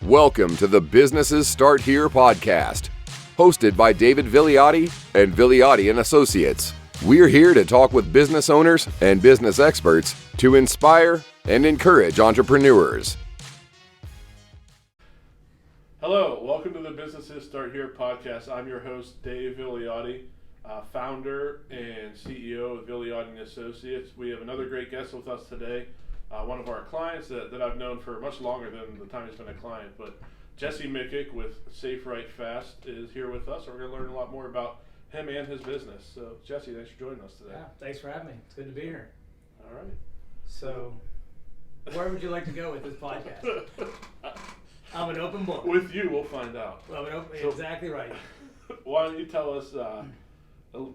Welcome to the Businesses Start Here podcast, hosted by David Vigliotti and Vigliotti and Associates. We're here to talk with business owners and business experts to inspire and encourage entrepreneurs. Hello, welcome to the Businesses Start Here podcast. I'm your host, Dave Vigliotti, founder and CEO of Vigliotti and Associates. We have another great guest with us today. One of our clients that I've known for much longer than the time he's been a client, but Jesse Mikec with Safe.Right.Fast is here with us. We're going to learn a lot more about him and his business. So, Jesse, thanks for joining us today. Yeah, thanks for having me. It's good to be here. All right. So, where would you like to go with this podcast? I'm an open book. With you, we'll find out. Exactly right. Why don't you tell us,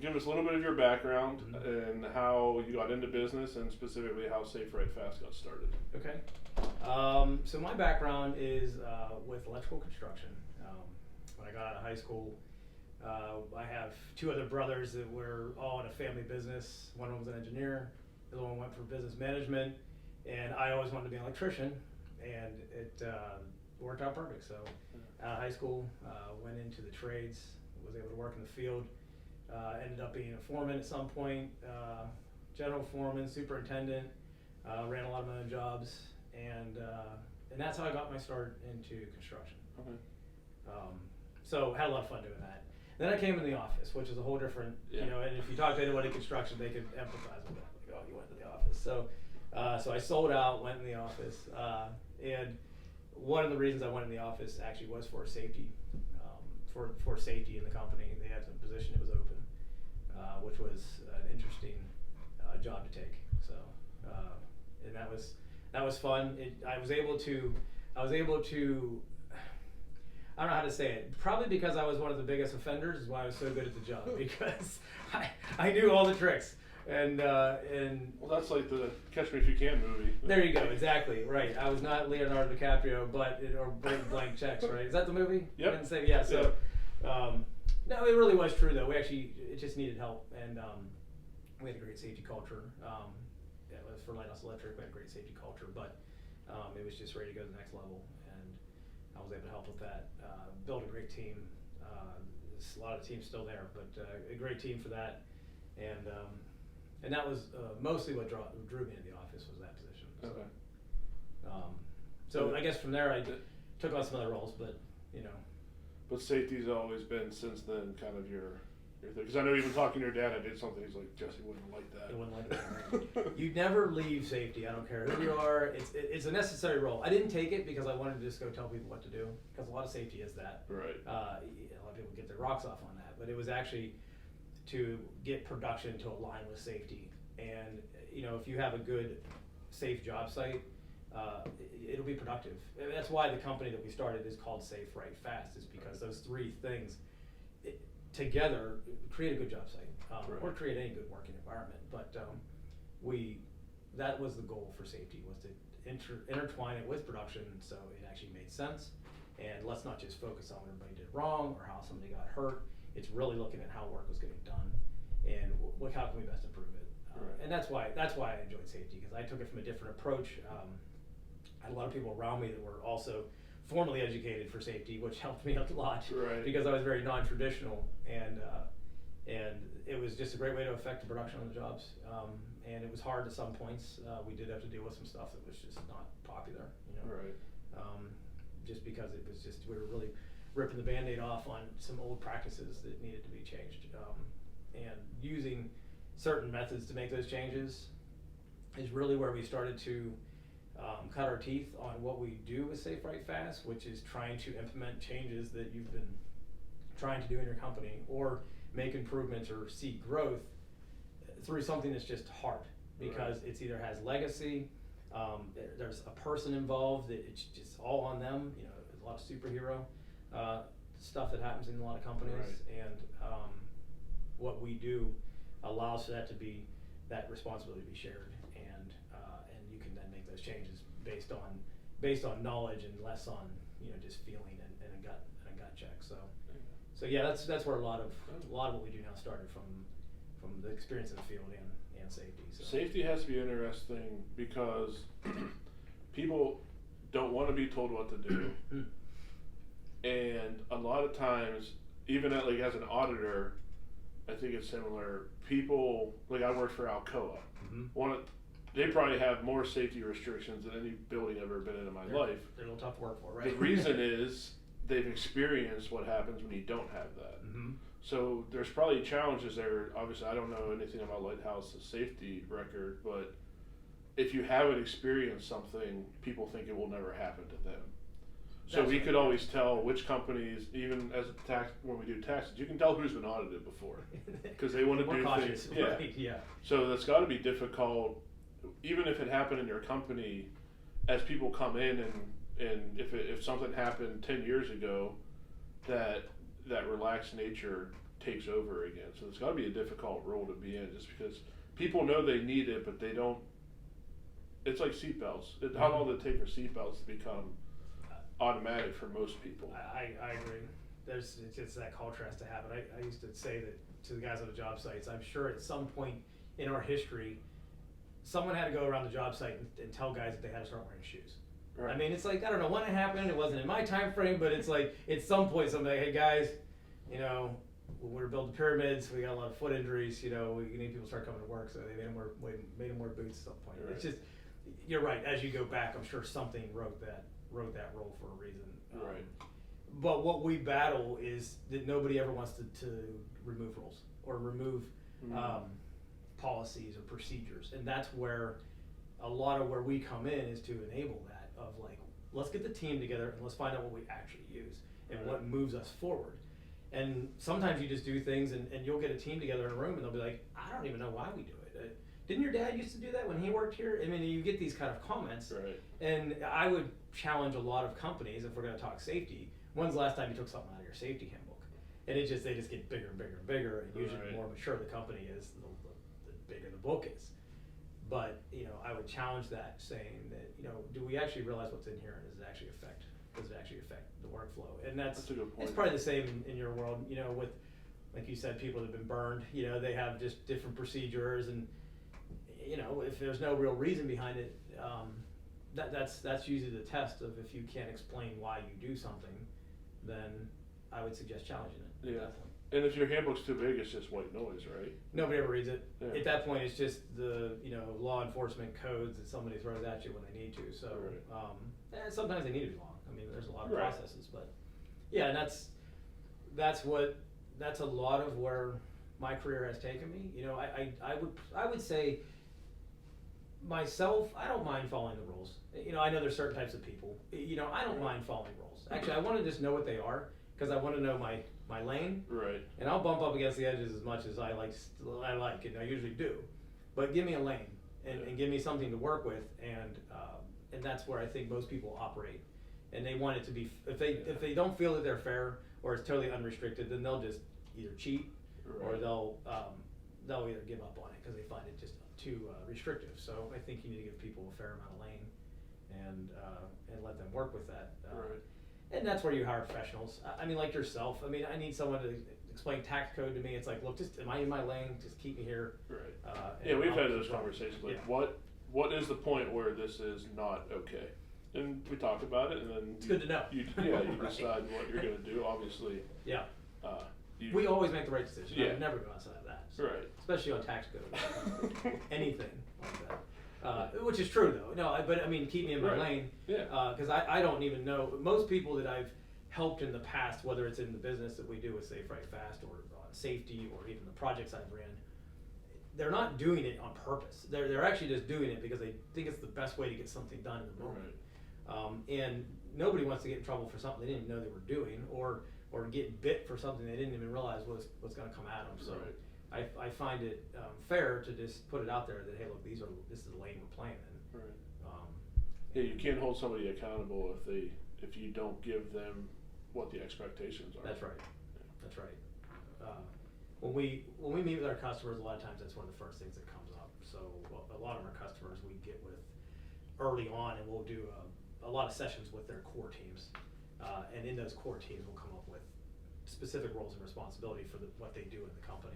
give us a little bit of your background and how you got into business, and specifically how Safe.Right.Fast got started. Okay. So my background is with electrical construction. When I got out of high school, I have two other brothers that were all in a family business. One of them was an engineer, the other one went for business management, and I always wanted to be an electrician, and it worked out perfect. So out of high school, went into the trades, was able to work in the field. Ended up being a foreman at some point, general foreman, superintendent, ran a lot of my own jobs, and that's how I got my start into construction. Okay. So had a lot of fun doing that. Then I came in the office, which is a whole different, and if you talk to anybody in construction, they could empathize with that. Like, oh, you went to the office. So I sold out, went in the office, and one of the reasons I went in the office actually was for safety. For safety in the company, they had a position that was open, which was an interesting job to take. So, and that was fun. I was able to. I don't know how to say it. Probably because I was one of the biggest offenders is why I was so good at the job, because I knew all the tricks. And well, that's like the Catch Me If You Can movie. There you go, exactly, right. I was not Leonardo DiCaprio, or Blank Checks, right? Is that the movie? Yep. I didn't say, yeah. So, no, it really was true though. It just needed help, and we had a great safety culture. It was for Lighthouse Electric. We had a great safety culture, but it was just ready to go to the next level, and I was able to help with that. Build a great team. There's a lot of teams still there, but a great team for that, and that was mostly what drew me into the office, was that position. So, okay. So I guess from there I took on some other roles, but But safety's always been since then kind of your thing. Because I know even talking to your dad, I did something. He's like, Jesse wouldn't like that. It wouldn't like that. Right? You never leave safety. I don't care who you are. It's a necessary role. I didn't take it because I wanted to just go tell people what to do, because a lot of safety is that. Right. A lot of people get their rocks off on that, but it was actually to get production to align with safety. And if you have a good, safe job site, it'll be productive. That's why the company that we started is called Safe.Right.Fast, is because those three things together create a good job site, or create any good working environment. But that was the goal for safety, was to intertwine it with production, so it actually made sense. And let's not just focus on what everybody did wrong or how somebody got hurt. It's really looking at how work was getting done and how can we best improve it. And that's why I enjoyed safety, because I took it from a different approach. I had a lot of people around me that were also formally educated for safety, which helped me a lot, right, because I was very non-traditional, and it was just a great way to affect the production on the jobs. And it was hard at some points. We did have to deal with some stuff that was just not popular, right. Just because it was we were really ripping the Band-Aid off on some old practices that needed to be changed, and using certain methods to make those changes is really where we started to cut our teeth on what we do with Safe.Right.Fast, which is trying to implement changes that you've been trying to do in your company, or make improvements or see growth through something that's just hard, because it's either has legacy, there's a person involved that it's just all on them. There's a lot of superhero stuff that happens in a lot of companies, and what we do allows for that responsibility to be shared, and you can then make those changes based on knowledge and less on just feeling and a gut check. So yeah, that's where a lot of what we do now started, from the experience in the field and safety. So. Safety has to be interesting because people don't want to be told what to do. And a lot of times, even as an auditor, I think it's similar. People, I worked for Alcoa. They probably have more safety restrictions than any building I've ever been in my life. They're a little tough to work for, right? The reason is they've experienced what happens when you don't have that. So there's probably challenges there. Obviously, I don't know anything about Lighthouse's safety record, but if you haven't experienced something, people think it will never happen to them. So we could always tell which companies, even as a tax, when we do taxes, you can tell who's been audited before, because they want to do cautious, things. right, yeah. So that's got to be difficult, even if it happened in your company. As people come in and if something happened 10 years ago, that relaxed nature takes over again. So it's got to be a difficult role to be in, just because people know they need it, but they don't. It's like seatbelts. How long did it take for seatbelts to become automatic for most people? I agree. It's just that culture has to happen. I used to say that to the guys on the job sites. I'm sure at some point in our history, someone had to go around the job site and tell guys that they had to start wearing shoes. Right. I mean, it's I don't know when it happened. It wasn't in my time frame, but it's at some point somebody, hey guys, when we were building pyramids, we got a lot of foot injuries. We need people to start coming to work, so they made them wear boots at some point. Right. It's just, you're right. As you go back, I'm sure something wrote that role for a reason. Right. But what we battle is that nobody ever wants to remove rules or remove policies or procedures, and that's where a lot of where we come in is to enable that of let's get the team together and let's find out what we actually use and what moves us forward. And sometimes you just do things and you'll get a team together in a room and they'll be like, I don't even know why we do it. Didn't your dad used to do that when he worked here? I mean, you get these kind of comments. Right. And I would challenge a lot of companies, if we're going to talk safety, when's the last time you took something out of your safety handbook? And they just get bigger and bigger and bigger, and usually the more mature the company is, the bigger the book is. But I would challenge that, saying that do we actually realize what's in here, and does it actually affect the workflow? And that's a good point. It's probably the same in your world. With, like you said, people that have been burned. They have just different procedures, and if there's no real reason behind it, that's usually the test of if you can't explain why you do something, then I would suggest challenging it. Yeah. At that point. And if your handbook's too big, it's just white noise, right? Nobody ever reads it. Yeah. At that point, it's just the law enforcement codes that somebody throws at you when they need to. So and sometimes they need to be long. I mean, there's a lot of processes, but yeah, and that's a lot of where my career has taken me. I would say myself, I don't mind following the rules. I know there's certain types of people. I don't mind following rules. Actually, I want to just know what they are, because I want to know my lane. Right. And I'll bump up against the edges as much as I like, and I usually do. But give me a lane and give me something to work with, and that's where I think most people operate. And they want it to be, if they don't feel that they're fair or it's totally unrestricted, then they'll just either cheat or they'll either give up on it because they find it just too restrictive. So I think you need to give people a fair amount of lane and let them work with that. And that's where you hire professionals. I mean, like yourself. I mean, I need someone to explain tax code to me. It's like, look, just am I in my lane? Just keep me here. Right. We've had those conversations. What is the point where this is not okay? And we talk about it, and then it's good to know. You decide what you're going to do. Obviously. Yeah. We always make the right decision. I would never go outside of that. So, right. Especially on tax code. Anything like that. Which is true though. No, but I mean, keep me in my lane. Yeah. Because I don't even know, most people that I've helped in the past, whether it's in the business that we do with Safe.Right.Fast or safety or even the projects I've ran, they're not doing it on purpose. They're actually just doing it because they think it's the best way to get something done in the moment. Right. And nobody wants to get in trouble for something they didn't know they were doing, or get bit for something they didn't even realize was going to come at them. So. Right. I find it fair to just put it out there that, hey, look, this is the lane we're playing in. Right. You can't hold somebody accountable if you don't give them what the expectations are. That's right. That's right. When we meet with our customers, a lot of times that's one of the first things that comes up. So a lot of our customers we get with early on, and we'll do a lot of sessions with their core teams, and in those core teams we'll come up with specific roles and responsibility for what they do in the company.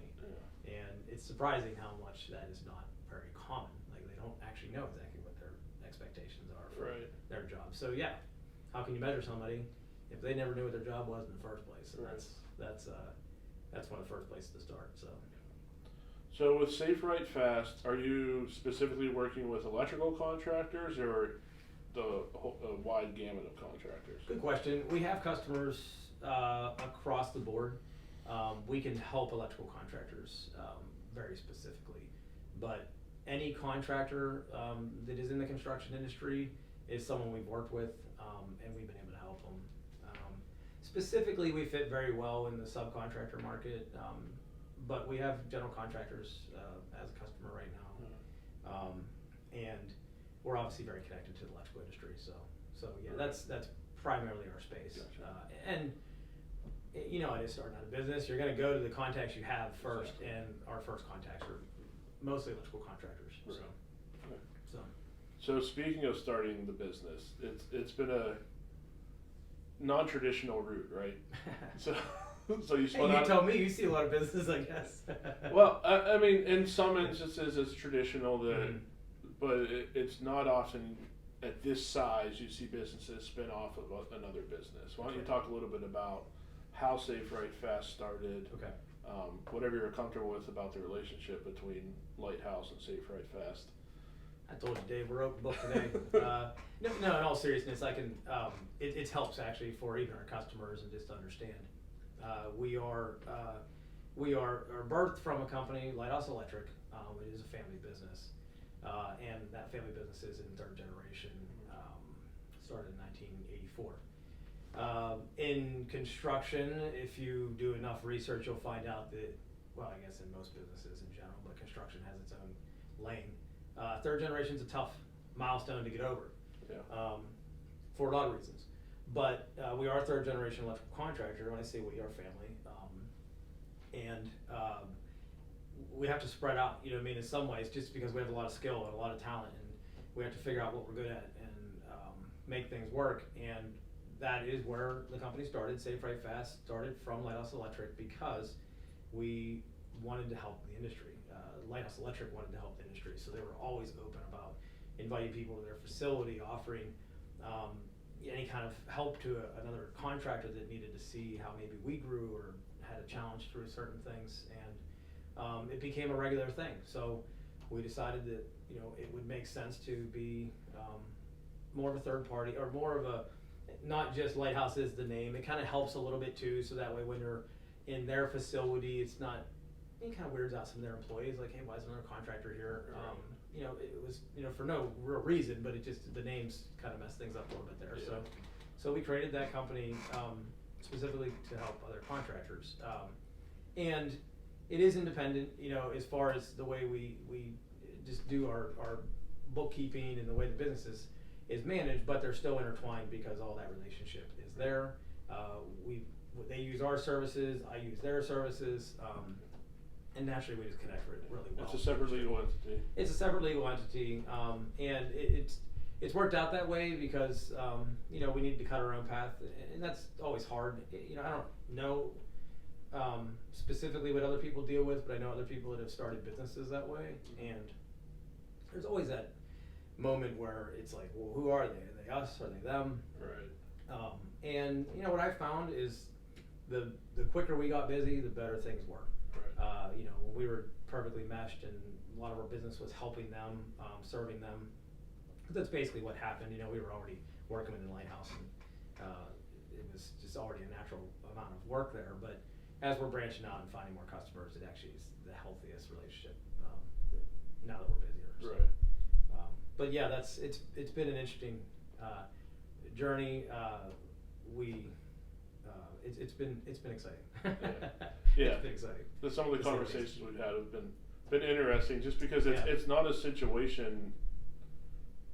And it's surprising how much that is not very common. Like, they don't actually know exactly what their expectations are for Right. their job. So yeah, how can you measure somebody if they never knew what their job was in the first place? And Right. that's one of the first places to start. So with Safe.Right.Fast, are you specifically working with electrical contractors or a wide gamut of contractors? Good question. We have customers across the board. We can help electrical contractors very specifically, but any contractor that is in the construction industry is someone we've worked with, and we've been able to help them. Specifically, we fit very well in the subcontractor market, but we have general contractors as a customer right now, and we're obviously very connected to the electrical industry. So yeah, that's primarily our space. Gotcha. And you know, it is starting out a business. You're going to go to the contacts you have first, Exactly. and our first contacts are mostly electrical contractors. Right. So So speaking of starting the business, it's been a non-traditional route, right? So you spun hey, you out. told me you see a lot of business, I guess. Well, I mean, in some instances it's traditional, but it's not often at this size you see businesses spin off of another business. Why don't you talk a little bit about how Safe.Right.Fast started? Okay. Whatever you're comfortable with about the relationship between Lighthouse and Safe.Right.Fast. I told you, Dave, we're open book today. No, in all seriousness, I can. It helps actually for even our customers and just to understand. We are birthed from a company, Lighthouse Electric. It is a family business, and that family business is in third generation. Started in 1984. In construction, if you do enough research, you'll find out that, well, I guess in most businesses in general, but construction has its own lane. Third generation is a tough milestone to get over, for a lot of reasons. But we are a third generation electrical contractor. When I say we, our family, and we have to spread out. You know what I mean? In some ways, just because we have a lot of skill and a lot of talent, and we have to figure out what we're good at and make things work. And that is where the company started. Safe.Right.Fast started from Lighthouse Electric because we wanted to help the industry. Lighthouse Electric wanted to help the industry, so they were always open about inviting people to their facility, offering any kind of help to another contractor that needed to see how maybe we grew or had a challenge through certain things, and it became a regular thing. So we decided that it would make sense to be more of a third party, or more of a, not just Lighthouse is the name. It kind of helps a little bit too, so that way when you're in their facility, it's not. It kind of weirds out some of their employees, like, hey, why is another contractor here? It was, for no real reason, but it just, the names kind of messed things up a little bit there. Yeah. So we created that company specifically to help other contractors. And it is independent, as far as the way we just do our bookkeeping and the way the business is managed, but they're still intertwined because all that relationship is there. They use our services, I use their services. And naturally, we just connect really well. It's a separate legal entity. It's a separate legal entity, and it's worked out that way because we need to cut our own path, and that's always hard. I don't know specifically what other people deal with, but I know other people that have started businesses that way, and there's always that moment where it's like, well, who are they? Are they us? Are they them? Right. And what I found is the quicker we got busy, the better things were. When we were perfectly meshed and a lot of our business was helping them, serving them, that's basically what happened. We were already working with the Lighthouse, and it was just already a natural amount of work there. But as we're branching out and finding more customers, it actually is the healthiest relationship now that we're busier. So, right. but yeah, it's been an interesting journey. It's been exciting. Yeah. It's been exciting. Some of the conversations we've had have been interesting, just because it's not a situation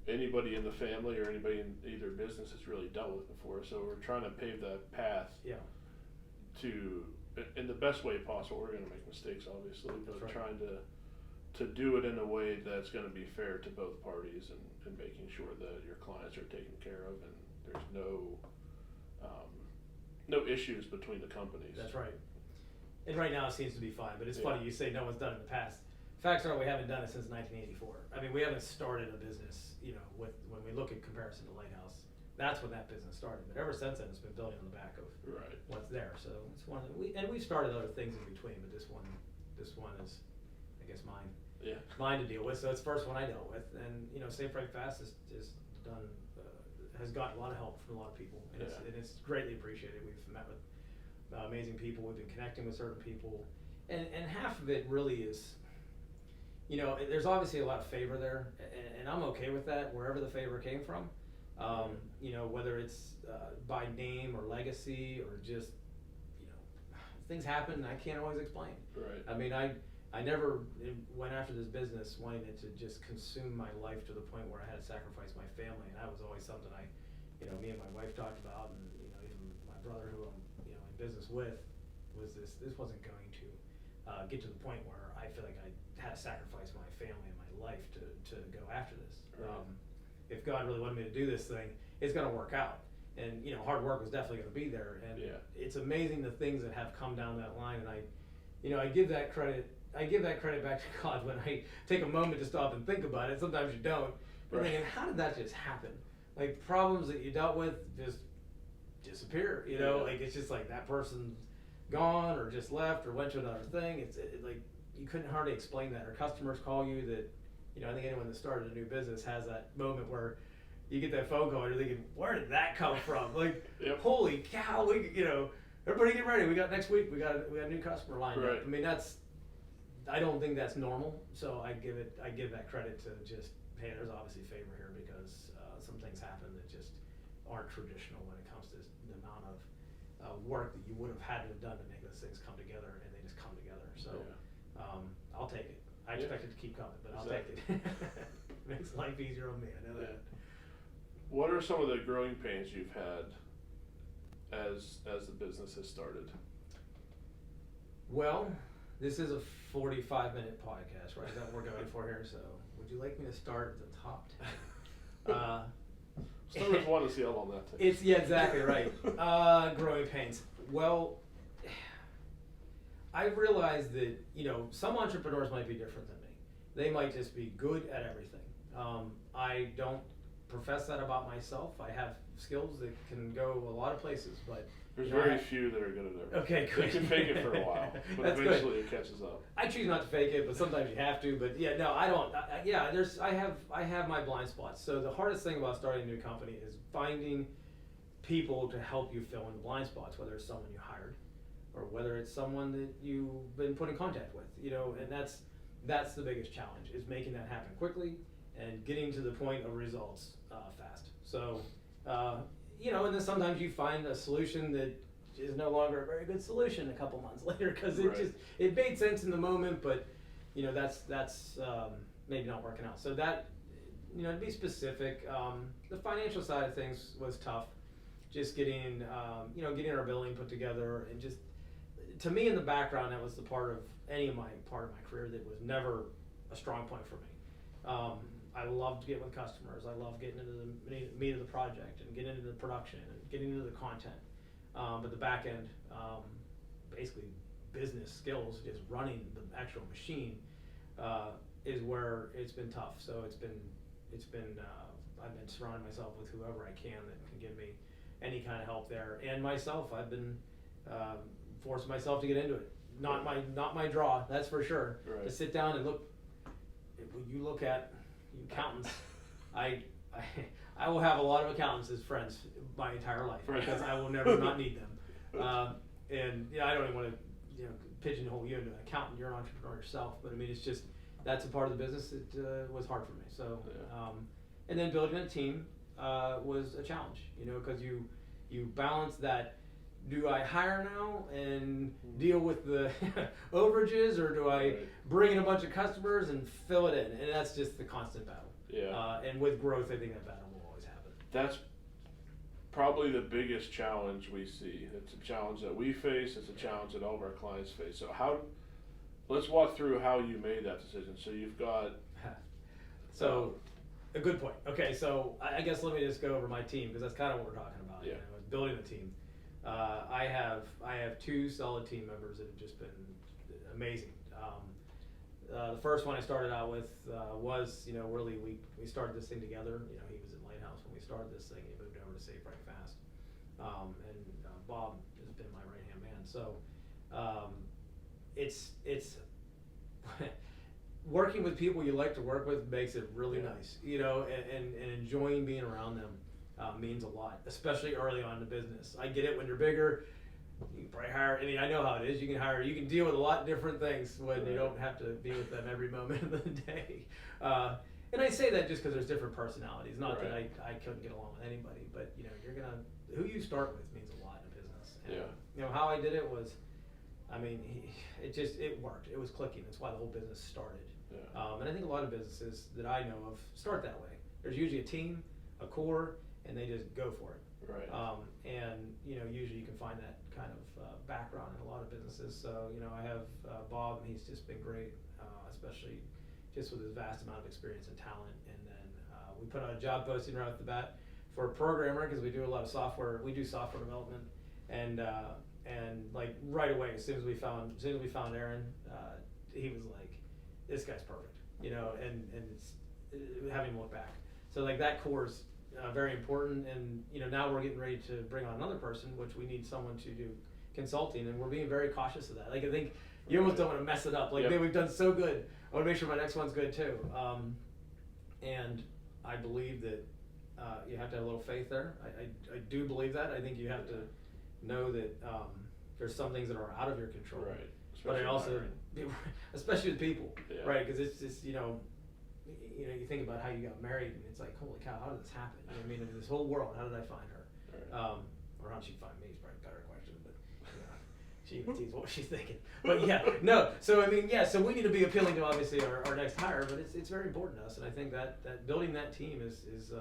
anybody in the family or anybody in either business has really dealt with before. So we're trying to pave that path to, in the best way possible. We're going to make mistakes, obviously, but trying to do it in a way that's going to be fair to both parties, and making sure that your clients are taken care of and there's no issues between the companies. That's right. And right now it seems to be fine, but it's funny you say no one's done it in the past. Facts are we haven't done it since 1984. I mean, we haven't started a business, when we look at comparison to Lighthouse, that's when that business started. But ever since then, it's been building on the back of what's there. So it's one that we've started other things in between, but this one is, I guess, mine to deal with. So it's the first one I dealt with, and Safe.Right.Fast has gotten a lot of help from a lot of people, and it's greatly appreciated. We've met with amazing people. We've been connecting with certain people, and half of it really is, there's obviously a lot of favor there, and I'm okay with that wherever the favor came from. Whether it's by name or legacy or just, things happen and I can't always explain. Right. I mean, I never went after this business wanting it to just consume my life to the point where I had to sacrifice my family, and that was always something me and my wife talked about, and even my brother, who I'm in business with, was this wasn't going to get to the point where I feel like I had to sacrifice my family and my life to go after this. Right. If God really wanted me to do this thing, it's going to work out. And hard work was definitely going to be there. And it's amazing the things that have come down that line. And I give that credit back to God when I take a moment to stop and think about it. Sometimes you don't. But thinking, how did that just happen? Like, problems that you dealt with just disappear. Like, it's just like that person's gone or just left or went to another thing. It's like you couldn't hardly explain that. Or customers call you that. I think anyone that started a new business has that moment where you get that phone call and you're thinking, where did that come from? Like, holy cow, everybody get ready. Next week we got a new customer lined up. I mean, I don't think that's normal. So I give that credit to just, hey, there's obviously favor here because some things happen that just aren't traditional when it comes to the amount of work that you would have had to have done to make those things come together, and they just come together. So I'll take it. I expect it to keep coming, but I'll take it. Makes life easier on me, I know that. What are some of the growing pains you've had as the business has started? Well, this is a 45-minute podcast, right? Is that what we're going for here? So would you like me to start at the top 10? Start with one to see how long that takes. Exactly right. Growing pains. Well, I've realized that, some entrepreneurs might be different than me. They might just be good at everything. I don't profess that about myself. I have skills that can go a lot places, but there's very few that are good at everything. Okay, good. You can fake it for a while, but eventually it catches up. I choose not to fake it, but sometimes you have to. But I don't. I have my blind spots. So the hardest thing about starting a new company is finding people to help you fill in the blind spots, whether it's someone you hired or whether it's someone that you've been put in contact with, and that's the biggest challenge, is making that happen quickly and getting to the point of results fast. So, and then sometimes you find a solution that is no longer a very good solution a couple months later because it made sense in the moment, but that's maybe not working out. So that, to be specific, the financial side of things was tough. Just getting our billing put together, and just, to me, in the background, that was the part of my career that was never a strong point for me. I loved getting with customers. I loved getting into the meat of the project and getting into the production and getting into the content. But the back end, basically business skills, just running the actual machine, is where it's been tough. So it's been I've been surrounding myself with whoever I can that can give me any kind of help there. And myself, I've been forcing myself to get into it. Not my draw, that's for sure. Right. To sit down and look. When you look at accountants, I will have a lot of accountants as friends my entire life because I will never not need them. And I don't even want to pigeonhole you into an accountant. You're an entrepreneur yourself, but I mean, it's just, that's a part of the business that was hard for me. So, and then building a team was a challenge, because you balance that. Do I hire now and deal with the overages, or do I bring in a bunch of customers and fill it in? And that's just the constant battle. Yeah. And with growth, I think that battle will always happen. That's probably the biggest challenge we see. It's a challenge that we face. It's a challenge that all of our clients face. So let's walk through how you made that decision. So you've got. So, a good point. Okay, so I guess let me just go over my team, because that's kind of what we're talking about. Yeah. Building a team. I have two solid team members that have just been amazing. The first one I started out with was, really we started this thing together. He was at Lighthouse when we started this thing. He moved over to Safe.Right.Fast, and Bob has been my right hand man. So it's working with people you like to work with makes it really nice. And enjoying being around them means a lot, especially early on in the business. I get it when you're bigger. You can probably hire. I know how it is. You can deal with a lot of different things when you don't have to be with them every moment of the day. And I say that just because there's different personalities. Not that I couldn't get along with anybody, but who you start with means a lot in a business. And, how I did it was, it worked. It was clicking. That's why the whole business started. And I think a lot of businesses that I know of start that way. There's usually a team, a core, and they just go for it. Right. And usually you can find that kind of background in a lot of businesses. So I have Bob, and he's just been great, especially just with his vast amount of experience and talent. And then we put out a job posting right off the bat for a programmer, because we do a lot of software. We do software development, and like right away, as soon as we found Aaron, he was like, this guy's perfect, and it's having him look back. So like that core's very important, and now we're getting ready to bring on another person, which we need someone to do consulting, and we're being very cautious of that. Like I think you almost don't want to mess it up. Like man, we've done so good. I want to make sure my next one's good too. And I believe that you have to have a little faith there. I do believe that. I think you have to know that there's some things that are out of your control. Right. But I also, especially with people, right? Because it's just you think about how you got married, and it's like, holy cow, how did this happen? In this whole world, how did I find her? Right. Or how did she find me is probably a better question, but she even sees what she's thinking. But so so we need to be appealing to obviously our next hire, but it's very important to us, and I think that building that team is it's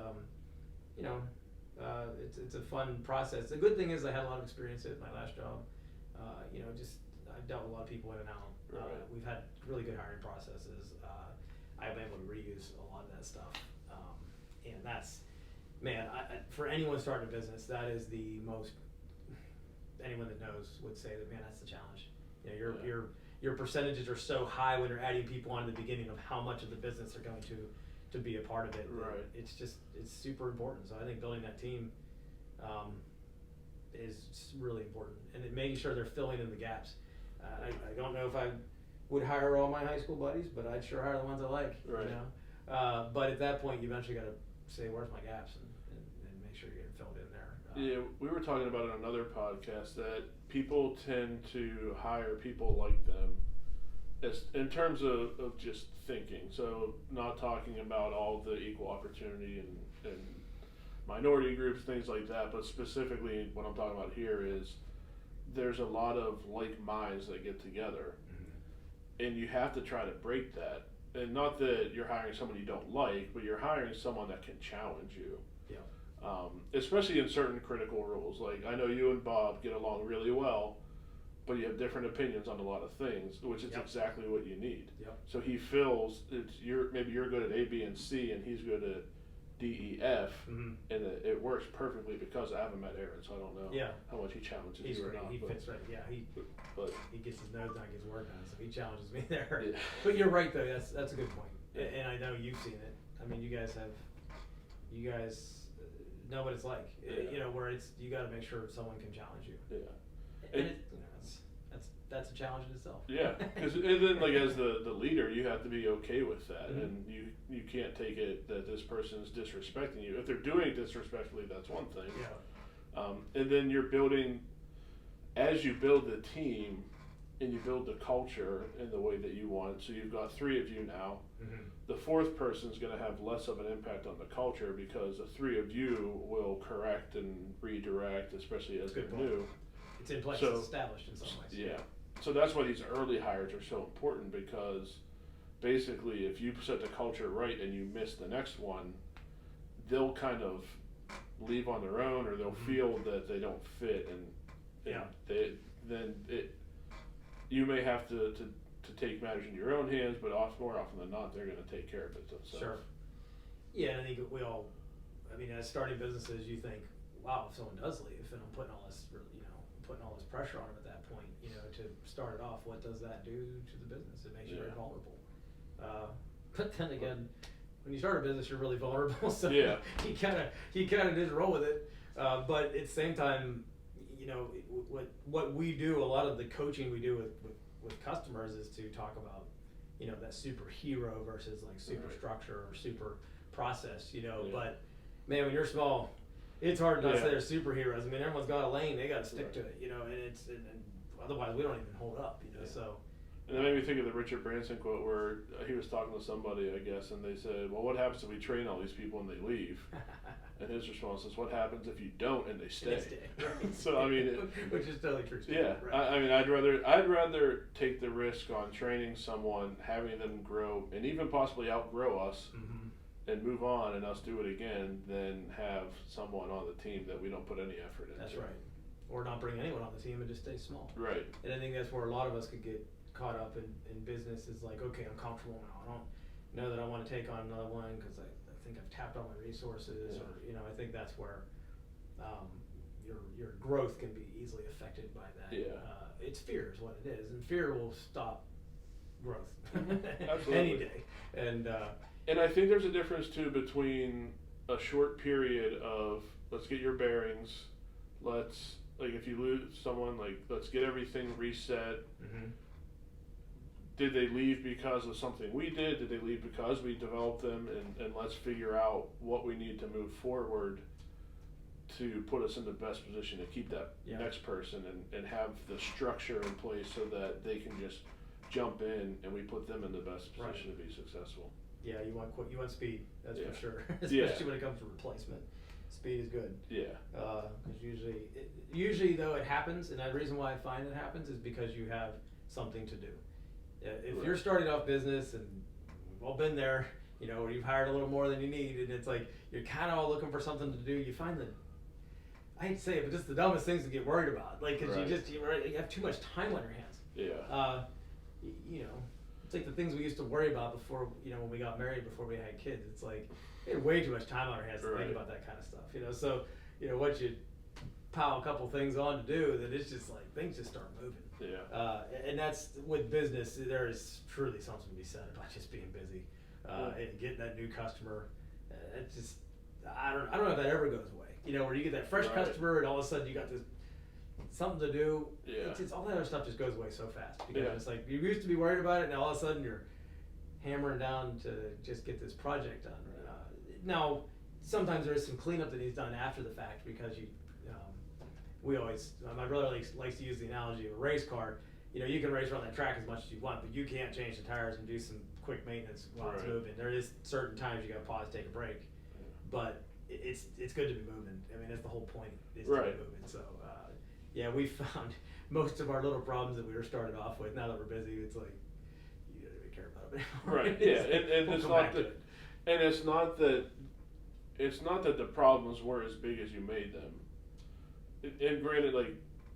a fun process. The good thing is I had a lot of experience at my last job. I've dealt with a lot of people in and out. Right. We've had really good hiring processes. I've been able to reuse a lot of that stuff, and that's, for anyone starting a business, that is the most. Anyone that knows would say that, man, that's the challenge. Your percentages are so high when you're adding people on at the beginning of how much of the business are going to be a part of it. Right. It's super important. So I think building that team is really important, and making sure they're filling in the gaps. I don't know if I would hire all my high school buddies, but I'd sure hire the ones I like. Right. But at that point, you eventually got to say, where's my gaps, and make sure you're getting filled in there. We were talking about in another podcast that people tend to hire people like them, in terms of just thinking. So not talking about all the equal opportunity and minority groups, things like that, but specifically what I'm talking about here is there's a lot of like minds that get together, and you have to try to break that. And not that you're hiring someone you don't like, but you're hiring someone that can challenge you. Especially in certain critical roles. Like I know you and Bob get along really well, but you have different opinions on a lot of things, which is exactly what you need. So he feels maybe you're good at A, B, and C, and he's good at D, E, F, and it works perfectly because I haven't met Aaron, so I don't know how much he challenges you or not. He fits right. Yeah, he gets his nose down, gets work done, so he challenges me there. Yeah. But you're right though. That's a good point, and I know you've seen it. You guys know what it's like. Where you got to make sure someone can challenge you. Yeah. And that's a challenge in itself. Yeah, because then like as the leader, you have to be okay with that, and you can't take it that this person's disrespecting you. If they're doing it disrespectfully, that's one thing. And then you're building, as you build the team, and you build the culture in the way that you want. So you've got 3 of you now. The 4th person's going to have less of an impact on the culture because the 3 of you will correct and redirect, especially as they're new. It's in place, it's established in some ways. Yeah. So that's why these early hires are so important, because basically if you set the culture right and you miss the next one, they'll kind of leave on their own, or they'll feel that they don't fit, and you may have to take matters into your own hands, but more often than not, they're going to take care of it themselves. Sure. Yeah, and I think we all, as starting businesses, you think, wow, if someone does leave, and I'm putting all this pressure on them at that point, to start it off, what does that do to the business? It makes you very vulnerable. But then again, when you start a business, you're really vulnerable. So Yeah. you kind of just roll with it. But at the same time, you know, what we do, a lot of the coaching we do with customers is to talk about, you know, that superhero versus like superstructure or super process, you know. But man, when you're small, it's hard not to say they're superheroes. I mean, everyone's got a lane; they got to stick to it, you know. And otherwise, we don't even hold up, you know. So. And that made me think of the Richard Branson quote where he was talking to somebody, I guess, and they said, "Well, what happens if we train all these people and they leave?" And his response is, "What happens if you don't and they stay?" Right. So I mean, which is totally true. Yeah, right. I mean, I'd rather take the risk on training someone, having them grow, and even possibly outgrow us, and move on, and us do it again, than have someone on the team that we don't put any effort into. That's right. Or not bring anyone on the team and just stay small. Right. And I think that's where a lot of us could get caught up in business is like, okay, I'm comfortable now. I don't know that I want to take on another one because I think I've tapped all my resources, or you know, I think that's where your growth can be easily affected by that. It's fear is what it is, and fear will stop growth any day. And I think there's a difference too between a short period of let's get your bearings, let's like if you lose someone, like let's get everything reset. Did they leave because of something we did? Did they leave because we developed them? And let's figure out what we need to move forward to put us in the best position to keep that next person and have the structure in place so that they can just jump in and we put them in the best position to be successful. Yeah, you want speed, that's for sure. Especially when it comes to replacement. Speed is good. Yeah. Because usually though it happens, and the reason why I find it happens is because you have something to do. If you're starting off business, and we've all been there, you know, where you've hired a little more than you need, and it's like you're kind of all looking for something to do, you find that, I hate to say it, but just the dumbest things to get worried about, like because you have too much time on your hands. Yeah. You know, it's like the things we used to worry about before, you know, when we got married, before we had kids. It's like we had way too much time on our hands to think about that kind of stuff, you know. So, you know, once you pile a couple things on to do, then it's just like things just start moving. Yeah. And that's with business. There is truly something to be said about just being busy and getting that new customer. It's just I don't know if that ever goes away. You know, where you get that fresh customer and all of a sudden you got this something to do. Yeah. It's all that other stuff just goes away so fast because it's like you used to be worried about it, and now all of a sudden you're hammering down to just get this project done. Now, sometimes there is some cleanup that needs done after the fact because my brother likes to use the analogy of a race car. You know, you can race around that track as much as you want, but you can't change the tires and do some quick maintenance while it's moving. There is certain times you got to pause, take a break, but it's good to be moving. I mean, that's the whole point is to be moving. So, we found most of our little problems that we were started off with. Now that we're busy, it's like you don't even care about them anymore. Right. Yeah, and it's not that. And it's not that the problems were as big as you made them. And granted, like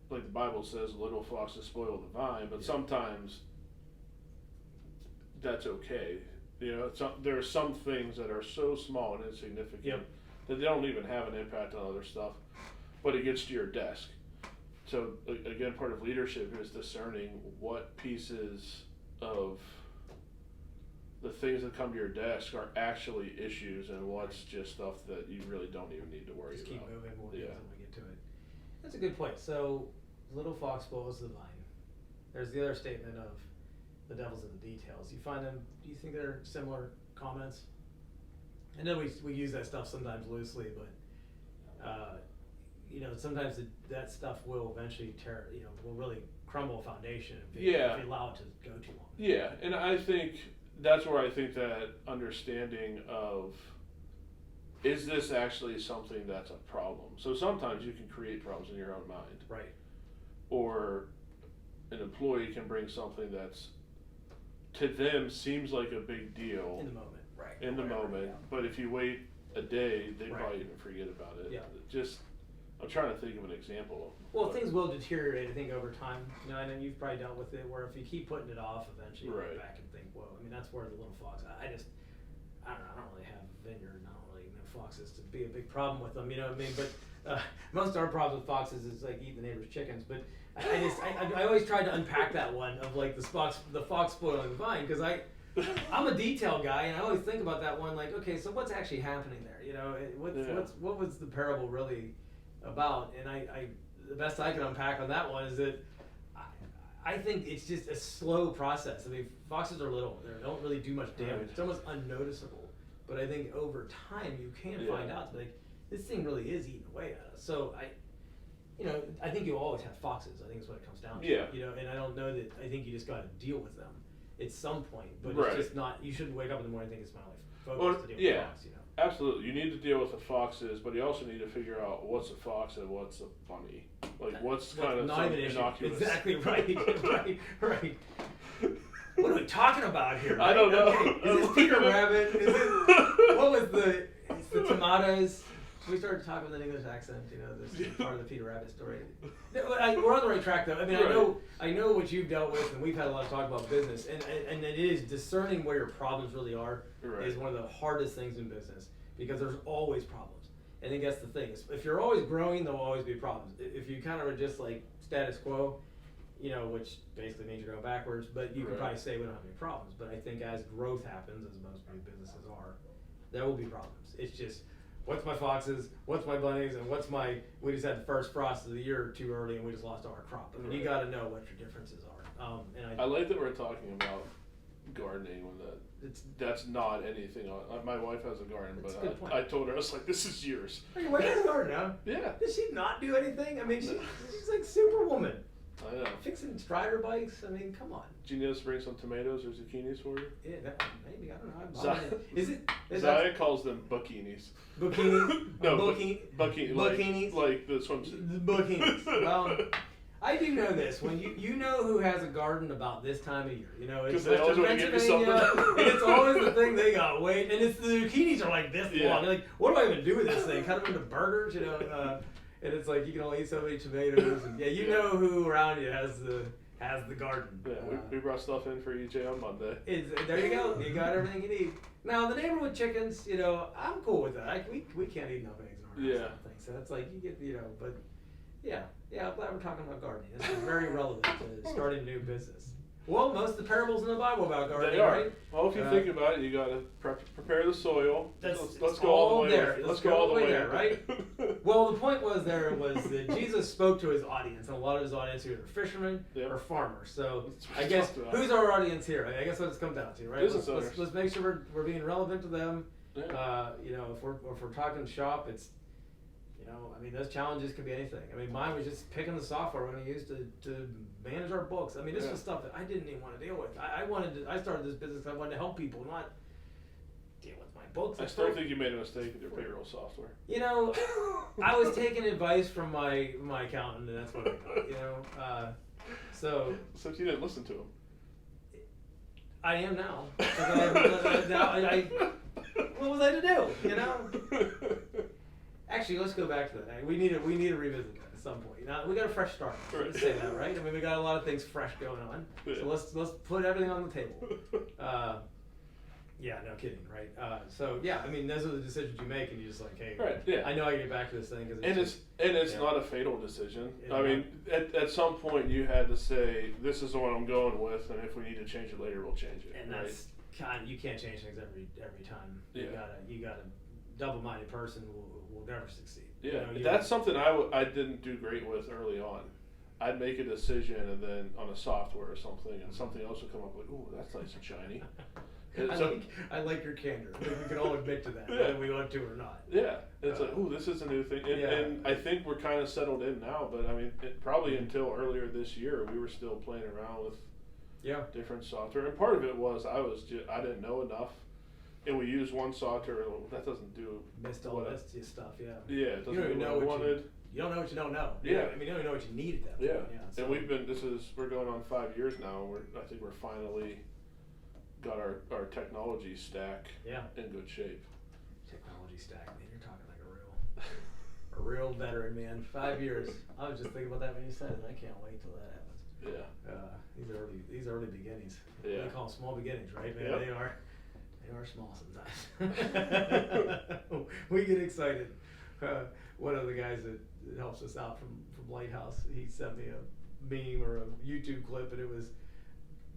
the Bible says, little foxes spoil the vine, but sometimes that's okay. You know, there are some things that are so small and insignificant that they don't even have an impact on other stuff, but it gets to your desk. So again, part of leadership is discerning what pieces of the things that come to your desk are actually issues and what's just stuff that you really don't even need to worry about. Just keep moving, we'll get to it. That's a good point. So, little fox spoils the vine. There's the other statement of the devil's in the details. Do you think they're similar comments? I know we use that stuff sometimes loosely, but you know, sometimes that stuff will eventually will really crumble a foundation if you allow it to go too long. Yeah, and I think that's where I think that understanding of, is this actually something that's a problem? So sometimes you can create problems in your own mind. Right. Or an employee can bring something that's, to them, seems like a big deal. In the moment, right. In the moment. But if you wait a day, they probably even forget about it. Yeah. I'm trying to think of an example. Well, things will deteriorate, I think, over time. You know, I know you've probably dealt with it, where if you keep putting it off, eventually you go back and think, well, I mean, that's where the little fox, I don't know, I don't really have a vineyard, and I don't really know foxes to be a big problem with them, you know what I mean? But most of our problems with foxes is like eating the neighbor's chickens. But I always try to unpack that one of like the fox spoiling the vine, because I'm a detail guy, and I always think about that one. Like, okay, so what's actually happening there? You know, what was the parable really about? And I the best I can unpack on that one is that I think it's just a slow process. I mean, foxes are little; they don't really do much damage. It's almost unnoticeable. But I think over time you can find out, like, this thing really is eating away at us. So I think you'll always have foxes. I think is what it comes down to. Yeah. You know, and I don't know that. I think you just got to deal with them at some point. But Right. it's just not. You shouldn't wake up in the morning and think it's my life focus to deal with fox. You know. Absolutely. You need to deal with the foxes, but you also need to figure out what's a fox and what's a bunny. Like, what's kind of not even innocuous. Exactly right. right. What are we talking about here? Right? I don't know. Okay. Is this Peter Rabbit? Is it, what was it's the tomatoes? We started talking with an English accent, you know, this is part of the Peter Rabbit story. We're on the right track, though. I mean, Right. I know what you've dealt with, and we've had a lot of talk about business, and it is discerning where your problems really are is one of the hardest things in business, because there's always problems. I think that's the thing. If you're always growing, there'll always be problems. If you kind of are just like status quo, you know, which basically means you're going backwards, but you can probably say we don't have any problems. But I think as growth happens, as most new businesses are, there will be problems. It's just, what's my foxes, what's my bunnies, and we just had the first frost of the year too early and we just lost all our crop. I mean, you got to know what your differences are. And I like that we're talking about gardening when that's not anything on. My wife has a garden, but I told her, I was like, this is yours. Your wife has a garden now? Yeah. Does she not do anything? I mean, she's like Superwoman. I know. Fixing strider bikes. I mean, come on. Do you need us to bring some tomatoes or zucchinis for you? Yeah, maybe. I don't know. Is it? Zaya calls them bikinis. Bikinis? No, bikinis. Like the swimsuit. Bikinis. Well, I do know this. When you know who has a garden about this time of year, you know, it's they always Western Pennsylvania, and it's always the thing they got. Wait, and it's the zucchinis are like this long. You're like, what do I even do with this thing? Cut them into burgers, you know? And it's like you can only eat so many tomatoes. And you know who around you has the garden. Yeah, we brought stuff in for EJ on Monday. There you go. You got everything you need. Now the neighborhood chickens, you know, I'm cool with that. We can't eat enough eggs in our house. I think so. It's like you get, you know, but yeah. I'm glad we're talking about gardening. This is very relevant to starting a new business. Well, most of the parables in the Bible about gardening, they are. right? Well, if you think about it, you got to prepare the soil. Let's go all all the way there. Let's go all the way there, right? Well, the point was that Jesus spoke to his audience, and a lot of his audience are either fishermen or farmers. So I guess who's our audience here? I guess what it's come down to, right? Let's make sure we're being relevant to them. Yeah. You know, if we're talking shop, it's, you know, I mean, those challenges can be anything. I mean, mine was just picking the software we're going to use to manage our books. I mean, this was stuff that I didn't even want to deal with. I started this business because I wanted to help people, not deal with my books. I still think you made a mistake with your payroll software. You know, I was taking advice from my accountant, and that's what I got. You know, so since you didn't listen to him, I am now. What was I to do? You know. Actually, let's go back to that. We need to revisit that at some point. Now we got a fresh start. Let's say that, right? I mean, we got a lot of things fresh going on. Yeah. So let's put everything on the table. Yeah, no kidding, right? So yeah, I mean, those are the decisions you make, and you're just like, hey, I know I can get back to this thing because it's not a fatal decision. I mean, at some point you had to say, this is the one I'm going with, and if we need to change it later, we'll change it. And that's you can't change things every time. Yeah. You gotta double-minded person will never succeed. Yeah, you know, that's something I didn't do great with early on. I'd make a decision and then on a software or something, and something else would come up like, ooh, that's nice and shiny. I like your candor. I think we can all admit to that, whether we want to or not. Yeah, it's like, ooh, this is a new thing. And I think we're kind of settled in now, but I mean, probably until earlier this year, we were still playing around with different software. And part of it was I didn't know enough. And we use one software, that doesn't do... Missed all that stuff, yeah. Yeah, it doesn't do what I wanted. You don't know what you don't know. Yeah. I mean, you don't even know what you need at that point. Yeah. So. And we're going on 5 years now, and I think we're finally got our technology stack in good shape. Technology stack, man, you're talking like a real veteran, man. 5 years. I was just thinking about that when you said it, and I can't wait till that happens. Yeah. These early beginnings. Yeah. They call them small beginnings, right, man? Yep. They are small sometimes. We get excited. One of the guys that helps us out from Lighthouse, he sent me a meme or a YouTube clip, and it was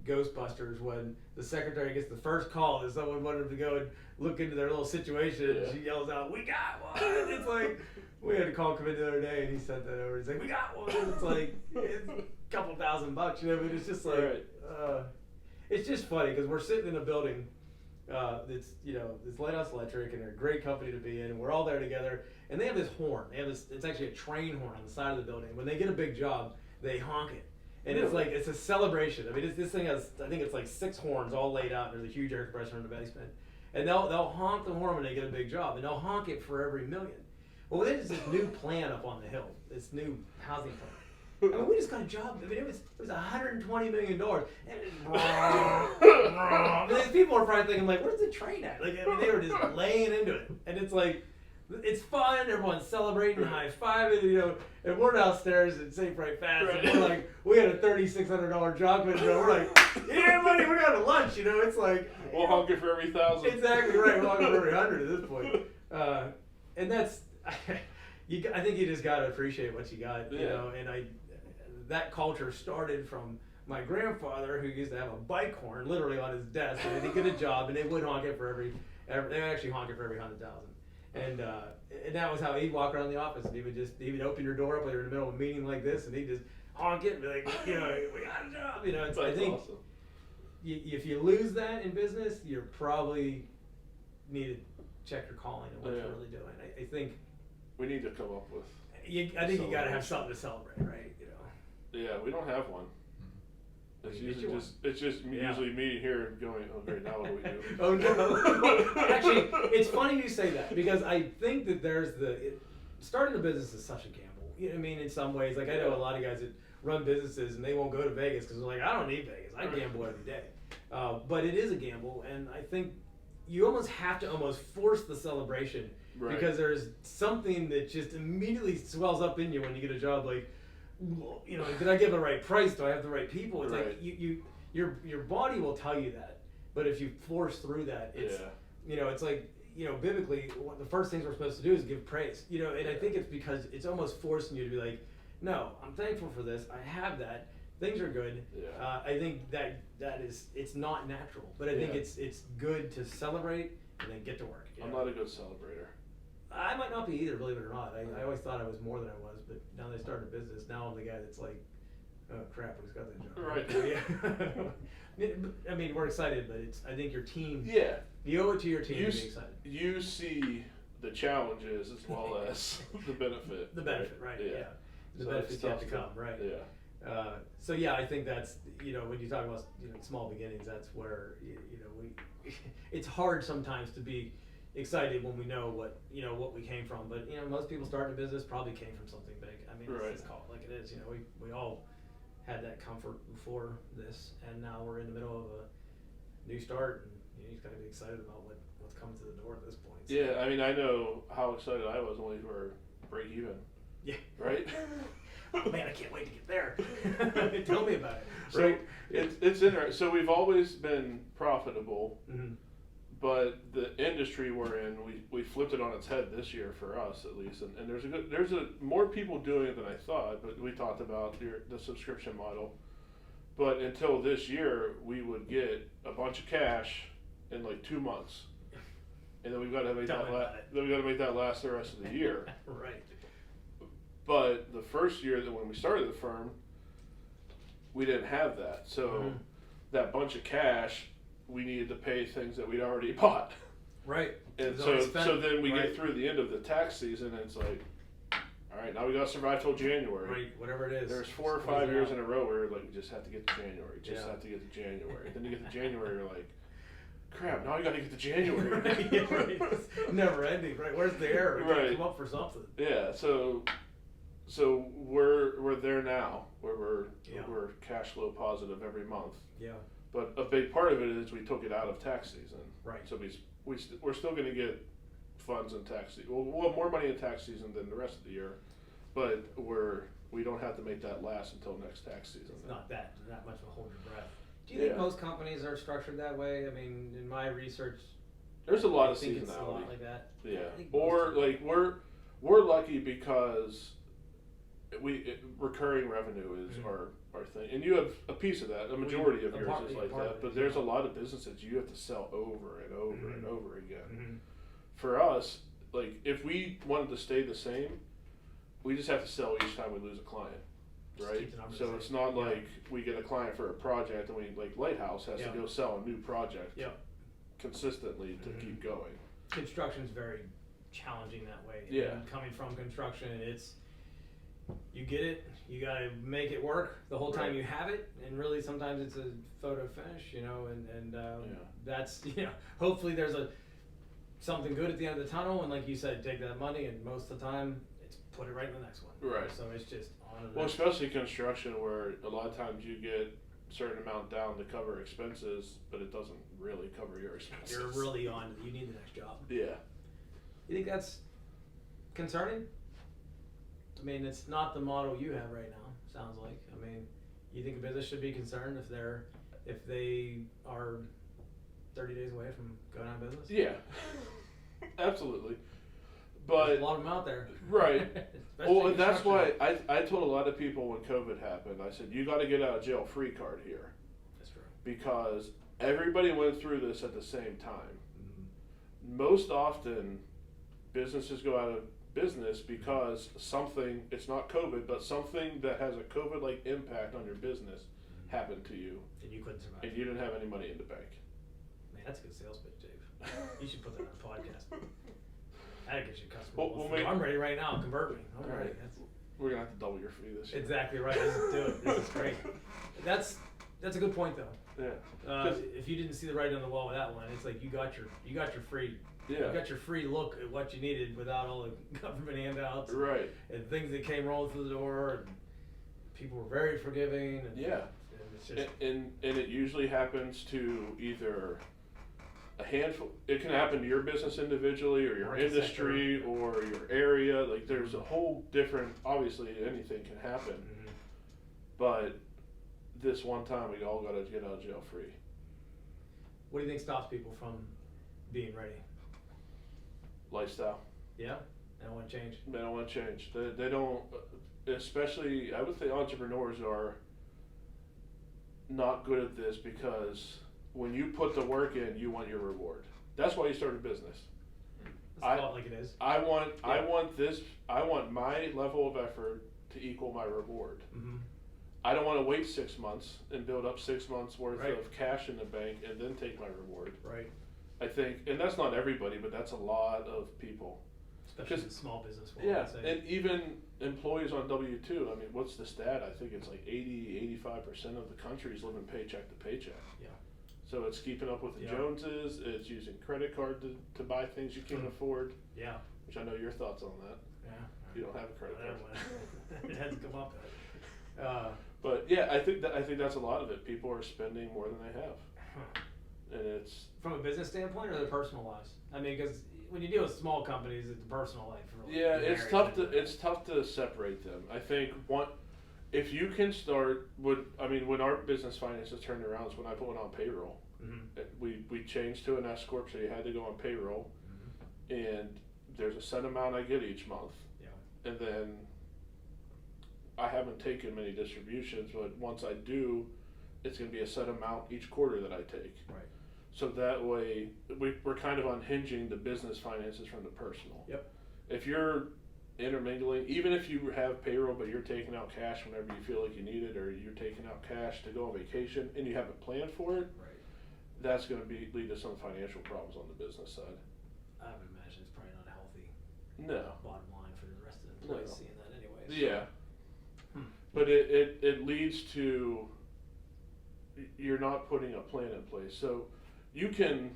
Ghostbusters when the secretary gets the first call that someone wanted him to go and look into their little situation, and she yells out, "We got one!" It's like, we had a call come in the other day, and he sent that over. He's like, "We got one!" It's like, it's a couple $1,000, you know, but it's just like, it's just funny, because we're sitting in a building that's, you know, it's Lighthouse Electric, and they're a great company to be in, and we're all there together, and they have this horn. They have this, it's actually a train horn on the side of the building. When they get a big job, they honk it. And it's like, it's a celebration. I mean, this thing has, I think it's like 6 horns all laid out, and there's a huge air compressor in the basement. And they'll honk the horn when they get a big job, and they'll honk it for every million. Well, there's this new plan up on the hill, this new housing plan. I mean, we just got a job. I mean, it was $120 million. And these people are probably thinking, like, where's the train at? Like, I mean, they were just laying into it. And it's like, it's fun, everyone's celebrating, high-fiving, you know, and we're downstairs at Safe.Right.Fast, and we're like, we had a $3,600 job, but, you know, we're like, yeah, buddy, we're going to lunch, you know, it's like. We'll honk it for every 1,000. Exactly right, we'll honk it for every 100 at this point. And that's, I think you just got to appreciate what you got, you know, and that culture started from my grandfather, who used to have a bike horn literally on his desk, and he'd get a job, and they would honk it for every they would actually honk it for every 100,000. And that was how he'd walk around the office, and he would open your door up when you're in the middle of a meeting like this, and he'd just honk it and be like, you know, we got a job, you know. It's, I think awesome. If you lose that in business, you probably need to check your calling and what you're really doing. I think we need to come up with. I think you got to have something to celebrate, right? You know. Yeah, we don't have one. It's usually usually me here going, oh great, now what do we do? Oh no. Actually, it's funny you say that, because I think that starting a business is such a gamble. You know what I mean? In some ways, like I know a lot of guys that run businesses and they won't go to Vegas because they're like, I don't need Vegas. I gamble every day. But it is a gamble, and I think you almost have to force the celebration, because there's something that just immediately swells up in you when you get a job, like, you know, did I give the right price? Do I have the right people? It's like your body will tell you that, but if you force through that, it's you know, it's like, you know, biblically, the first things we're supposed to do is give praise. You know, and I think it's because it's almost forcing you to be like, no, I'm thankful for this. I have that. Things are good. I think that is, it's not natural, but I think it's good to celebrate and then get to work. I'm not a good celebrator. I might not be either, believe it or not. I always thought I was more than I was, but now that I started a business, now I'm the guy that's like, oh crap, I just got that job. Right. Yeah. I mean, we're excited, but I think your team. Yeah. You owe it to your team to be excited. You see the challenges as well as the benefit. The benefit, right? Yeah. The so benefits have to come, right? Yeah. So yeah, I think that's, you know, when you talk about, you know, small beginnings, that's where you know it's hard sometimes to be excited when we know what we came from, but you know, most people starting a business probably came from something big. I mean, it's called like it is. You know, we all had that comfort before this, and now we're in the middle of a new start, and you know, you just got to be excited about what's coming to the door at this point. So. Yeah, I mean, I know how excited I was when we were break even. Yeah. Right. Oh man, I can't wait to get there. Tell me about it. So right? It's interesting. So we've always been profitable. Mm-hmm. But the industry we're in, we flipped it on its head this year for us at least, and there's more people doing it than I thought. But we talked about the subscription model. But until this year, we would get a bunch of cash in like 2 months, and then we've got to make that last the rest of the year. Right. But the first year that when we started the firm, we didn't have that. So that bunch of cash, we needed to pay things that we'd already bought. Right. And so then we get through the end of the tax season, and it's like, all right, now we got to survive till January. Right, whatever it is. There's 4 or 5 years in a row where like we just have to get to January. Have to get to January. Then you get to January, you're like, crap, now I got to get to January. Yeah, right. It's never ending, right? Where's the error? We gotta come up for something. Yeah, so we're there now, where we're cash flow positive every month. Yeah. But a big part of it is we took it out of tax season. Right. So we're still going to get funds in tax season. We'll have more money in tax season than the rest of the year, but we don't have to make that last until next tax season. It's not that much of a hold your breath. Do you think most companies are structured that way? I mean, in my research, there's a lot of seasonality. It's a lot like that. Yeah. Or like we're lucky because recurring revenue is our thing, and you have a piece of that. A majority of yours is like that, but there's a lot of businesses you have to sell over and over and over again. For us, like if we wanted to stay the same, we just have to sell each time we lose a client, right? So it's not like we get a client for a project and we like Lighthouse has to go sell a new project consistently to keep going. Construction's very challenging that way. Yeah. And coming from construction, it's you get it, you gotta make it work the whole time you have it, and really sometimes it's a photo finish, and that's hopefully there's something good at the end of the tunnel, and like you said, take that money, and most of the time it's put it right in the next one. Right. So it's just on. Well, especially construction, where a lot of times you get a certain amount down to cover expenses, but it doesn't really cover your expenses. You're really on. You need the next job. Yeah. You think that's concerning? I mean, it's not the model you have right now. Sounds like. I mean, you think a business should be concerned if they are 30 days away from going out of business? Yeah. Absolutely. But there's a lot of them out there. Right. Well, and that's why I told a lot of people when COVID happened, I said, you got to get out of jail free card here. That's true. Because everybody went through this at the same time. Most often, businesses go out of business because something, it's not COVID, but something that has a COVID-like impact on your business happened to you. And you couldn't survive. And you didn't have any money in the bank. Man, that's a good sales pitch, Dave. You should put that on a podcast. That gets you customers. I'm ready right now. Convert me. I'm ready. We're gonna have to double your fee this year. Exactly right. Let's do it. This is great. That's a good point though. Yeah. If you didn't see the writing on the wall with that one, it's like you got your free. Yeah. You got your free look at what you needed without all the government handouts. Right. And things that came rolling through the door, and people were very forgiving. And, yeah. And it's just and it usually happens to either a handful. It can happen to your business individually, or your industry, or your area. Like there's a whole different. Obviously, anything can happen, but this one time we all got to get out of jail free. What do you think stops people from being ready? Lifestyle. Yeah, they don't want to change. They don't want to change. They don't. Especially, I would say entrepreneurs are not good at this because when you put the work in, you want your reward. That's why you start a business. Let's call it like it is. I want this. I want my level of effort to equal my reward. I don't want to wait 6 months and build up 6 months worth of cash in the bank and then take my reward. Right. I think, and that's not everybody, but that's a lot of people. Especially in small business world. Yeah, and even employees on W-2. I mean, what's the stat? I think it's like 85% of the country is living paycheck to paycheck. Yeah. So it's keeping up with the Joneses. It's using credit card to buy things you can't afford. Yeah. Which I know your thoughts on that. Yeah. You don't have a credit card. It hasn't come up yet. But yeah, I think that's a lot of it. People are spending more than they have, and it's from a business standpoint or their personal lives. I mean, because when you deal with small companies, it's the personal life. Really, it's tough to separate them. I think if you can start when our business finances turned around is when I put one on payroll. We changed to an S corp, so you had to go on payroll, and there's a set amount I get each month, and then I haven't taken many distributions, but once I do, it's going to be a set amount each quarter that I take. Right. So that way, we're kind of unhinging the business finances from the personal. Yep. If you're intermingling, even if you have payroll, but you're taking out cash whenever you feel like you need it, or you're taking out cash to go on vacation and you haven't planned for it, that's going to lead to some financial problems on the business side. I would imagine it's probably not a healthy bottom line for the rest of the employees seeing that anyway. So. Yeah. But it leads to you're not putting a plan in place. So you can,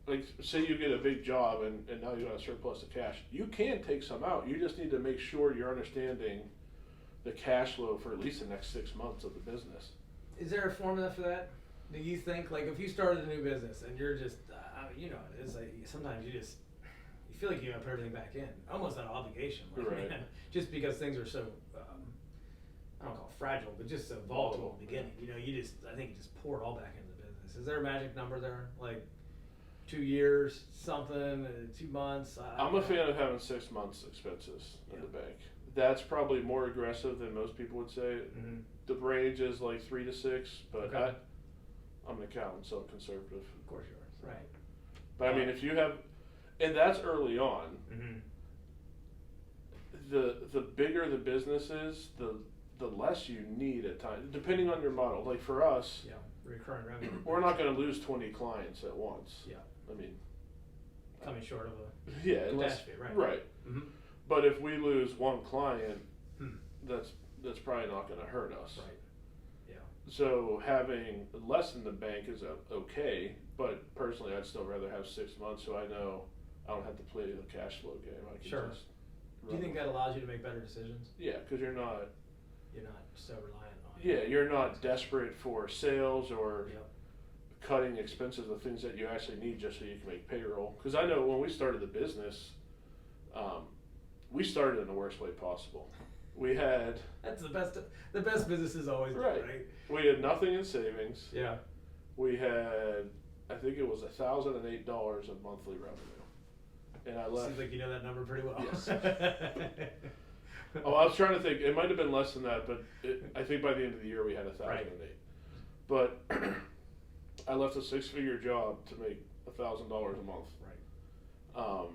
like, say you get a big job and now you got a surplus of cash. You can take some out. You just need to make sure you're understanding the cash flow for at least the next 6 months of the business. Is there a formula for that? Do you think, like, if you started a new business and you're just, it's like sometimes you feel like you have to put everything back in, almost out of obligation, right? Just because things are so, I don't call it fragile, but just so volatile at the beginning. I think you just pour it all back into the business. Is there a magic number there? Like 2 years, something, 2 months? I'm a fan of having 6 months expenses in the bank. That's probably more aggressive than most people would say. Mm-hmm. The range is like 3 to 6, but Okay. I'm an accountant, so I'm conservative. Of course you are. Right. But I mean, if you have, and that's early on. Mm-hmm. The bigger the business is, the less you need at times, depending on your model. Like for us, Yeah. Recurring revenue. we're not going to lose 20 clients at once. Yeah. I mean, Coming short of a yeah, unless, catastrophe, right? right. Mm-hmm. But if we lose one client, Hmm. that's probably not going to hurt us. Right. Yeah. So having less in the bank is okay, but personally, I'd still rather have 6 months so I know I don't have to play the cash flow game. I can Sure. just Do you think that allows you to make better decisions? Yeah, because you're not so reliant on Yeah, you're not desperate for sales or Yep. cutting expenses of things that you actually need just so you can make payroll. Because I know when we started the business, we started in the worst way possible. We had That's the best. The best businesses always do, Right. right? we had nothing in savings. Yeah. We had, I think it was $1,008 of monthly revenue, and I left. Seems like you know that number pretty well. Yes. Oh, I was trying to think. It might have been less than that, but I think by the end of the year we had 1,008. But I left a 6-figure job to make $1,000 a month. Right.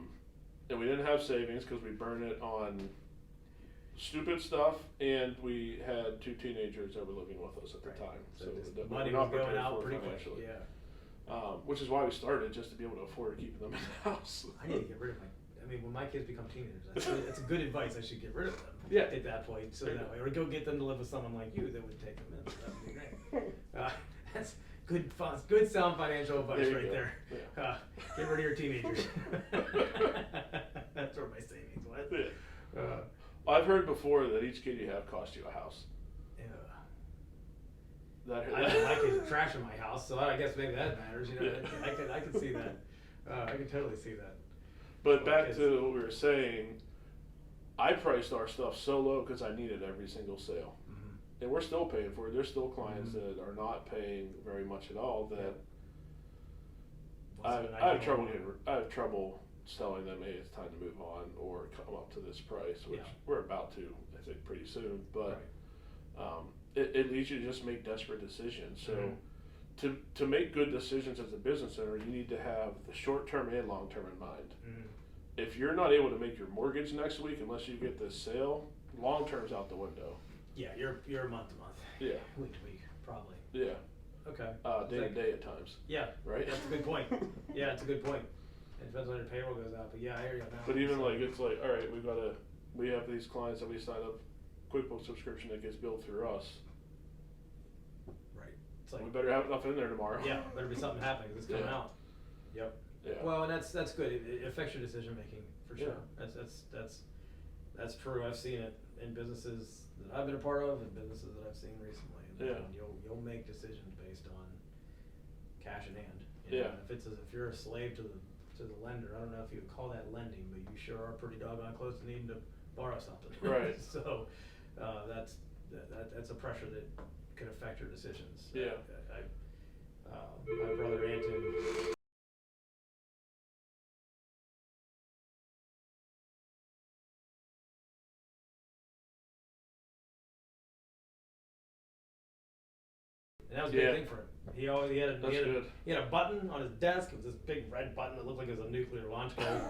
And we didn't have savings because we burned it on stupid stuff, and we had 2 teenagers that were living with us at the Right. time. So that we money were not was going prepared out for pretty quick. financially. Yeah. Which is why we started, just to be able to afford keeping them in the house. I need to get rid of my. I mean, when my kids become teenagers, that's good advice. I should get rid of them. Yeah. At that point, so that way, or go get them to live with someone like you that would take them in. That would be great. That's good fun. Good sound financial advice right there. Yeah. Get rid of your teenagers. That's where my savings went. Yeah. I've heard before that each kid you have costs you a house. Yeah. That, I don't like kids trashing my house, so I guess maybe that matters. You know, Yeah. I can see that. I can totally see that. But So back kids- to what we were saying, I priced our stuff so low because I needed every single sale. Mhm. And we're still paying for it. There's still clients Mhm. that are not paying very much at all that Well, so I have now trouble you- I have trouble telling them, hey, it's time to move on or come up to this price, which Yeah. we're about to, I think, pretty soon. But Right. it leads you to just make desperate decisions. So Mhm. to make good decisions as a business owner, you need to have the short term and long term in mind. Mhm. If you're not able to make your mortgage next week unless you get this sale, long term's out the window. Yeah, you're month to month. Yeah. Week to week, probably. Yeah. Okay. Day to day at times. Yeah. Right? That's a good point. Yeah, it's a good point. It depends when your payroll goes out, but yeah, I hear you on that But one. even So- like, it's like, all right, we have these clients that we sign up QuickBooks subscription that gets billed through us. Right. It's like, We better have enough in there tomorrow. yeah, better be something happening because it's coming Yeah. out. Yep. Yeah. Well, and that's good. It affects your decision making for sure. Yeah. That's true. I've seen it in businesses that I've been a part of and businesses that I've seen recently. And Yeah. You'll make decisions based on cash in hand. Yeah. If you're a slave to the lender, I don't know if you would call that lending, but you sure are pretty doggone close to needing to borrow something. Right. So that's a pressure that can affect your decisions. Yeah. My brother Anton. And that was a big thing for him. He had a button on his desk. It was this big red button that looked like it was a nuclear launch code.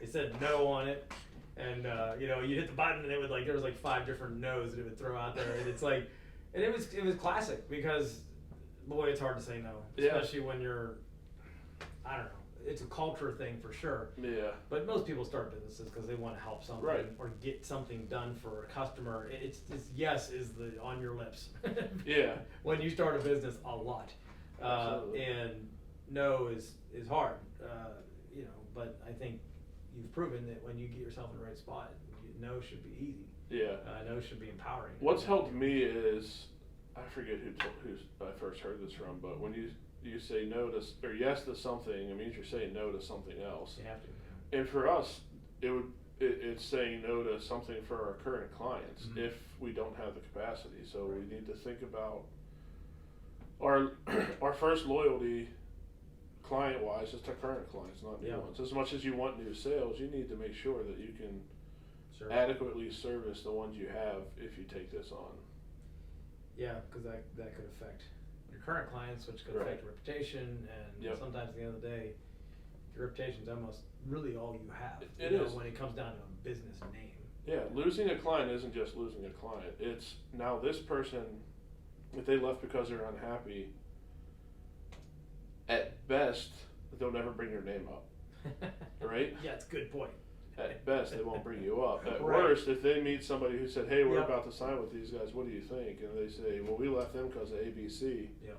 It said no on it, and you hit the button and it would there was 5 different no's that it would throw out there, and it's like, and it was classic because, boy, it's hard to say no, especially when you're, I don't know. It's a culture thing for sure. Yeah. But most people start businesses because they want to help something or get something done for a customer. It's yes is on your lips. Yeah. When you start a business, a lot, and no is hard. But I think you've proven that when you get yourself in the right spot, no should be easy. Yeah. No should be empowering. What's helped me is, I forget who I first heard this from, but when you say no to or yes to something, it means you're saying no to something else. You have to. And for us, it's saying no to something for our current clients if we don't have the capacity. So we need to think about our first loyalty, client wise, is to current clients, not new ones. As much as you want new sales, you need to make sure that you can adequately service the ones you have if you take this on. Yeah, because that could affect your current clients, which could affect your reputation, and sometimes at the end of the day, your reputation's almost really all you have. It is. When it comes down to a business name. Yeah, losing a client isn't just losing a client. It's now this person, if they left because they're unhappy, at best, they'll never bring your name up. Right? Yeah, it's a good point. At best, they won't bring you up. At worst, if they meet somebody who said, hey, we're about to sign with these guys, what do you think? And they say, well, we left them because of ABC. Yeah.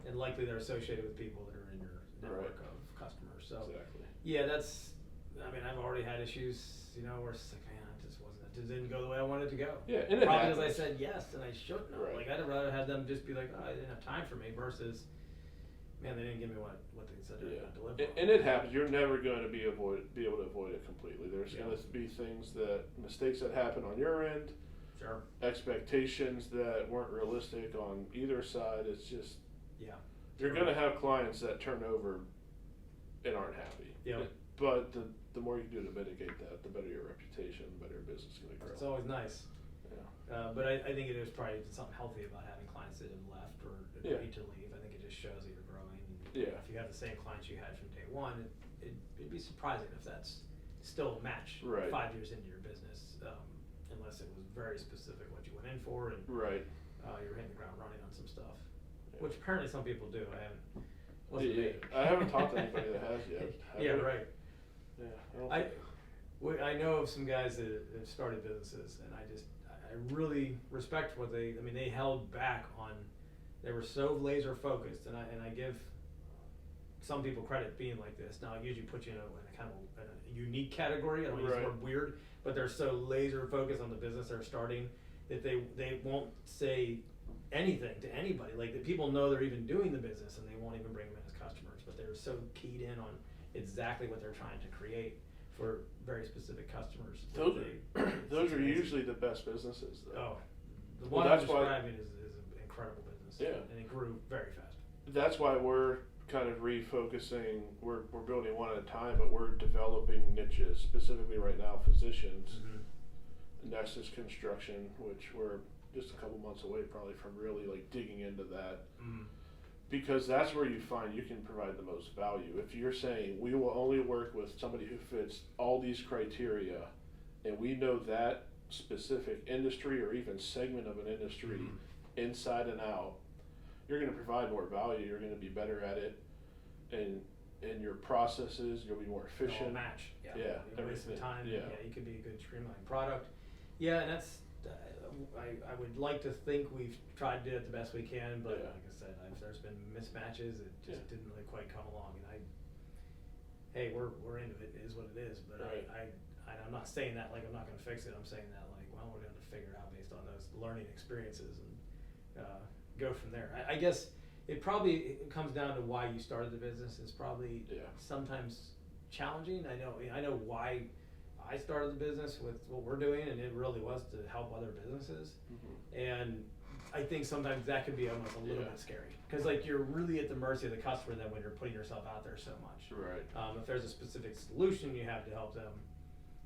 And likely they're associated with people that are in your network of customers. So, yeah, I've already had issues, where it's like, man, it didn't go the way I wanted it to go. Yeah, and probably because I said yes and I shouldn't have. Right. Like, I'd rather have them just be like, oh, I didn't have time for me versus, man, they didn't give me what they said they were going to deliver. And it happens. You're never going to be able to avoid it completely. There's going to be mistakes that happen on your end. Sure. Expectations that weren't realistic on either side. It's just, you're going to have clients that turn over and aren't happy. Yeah. But the more you can do to mitigate that, the better your reputation, the better your business is going to grow. It's always nice. Yeah. But I think it is probably something healthy about having clients that have left or need to leave. I think it just shows that you're growing. And if you have the same clients you had from day one, it'd be surprising if that's still a match 5 years into your business, unless it was very specific what you went in for and you're hitting the ground running on some stuff, which apparently some people do. I haven't talked to anybody that has yet. Right. Yeah, I know of some guys that have started businesses, and I really respect what they held back on. They were so laser focused, and I give some people credit being like this. Now, I usually put you in a kind of a unique category. I don't use the word weird, but they're so laser focused on the business they're starting that they won't say anything to anybody. Like, the people know they're even doing the business, and they won't even bring them in as customers. But they're so keyed in on exactly what they're trying to create for very specific customers. Those are usually the best businesses, though. Oh, the one I'm describing is an incredible business. Yeah. And it grew very fast. That's why we're kind of refocusing. We're building one at a time, but we're developing niches, specifically right now, physicians. Mm-hmm. Next is construction, which we're just a couple months away probably from really digging into that. Mm. Because that's where you find you can provide the most value. If you're saying we will only work with somebody who fits all these criteria, and we know that specific industry or even segment of an industry inside and out, you're going to provide more value. You're going to be better at it, and in your processes, you'll be more efficient. It'll match. Yeah. You waste some time. Yeah. You could be a good streamlined product. Yeah, and that's. I would like to think we've tried to do it the best we can, but like I said, there's been mismatches. It just didn't really quite come along, and hey, we're into it. It is what it is. But I'm not saying that like I'm not going to fix it. I'm saying that like, well, we're going to figure it out based on those learning experiences and go from there. I guess it comes down to why you started the business. It's probably sometimes challenging. I know why I started the business with what we're doing, and it really was to help other businesses. Mm-hmm. And I think sometimes that could be almost a little bit scary, because you're really at the mercy of the customer then when you're putting yourself out there so much. Right. If there's a specific solution you have to help them,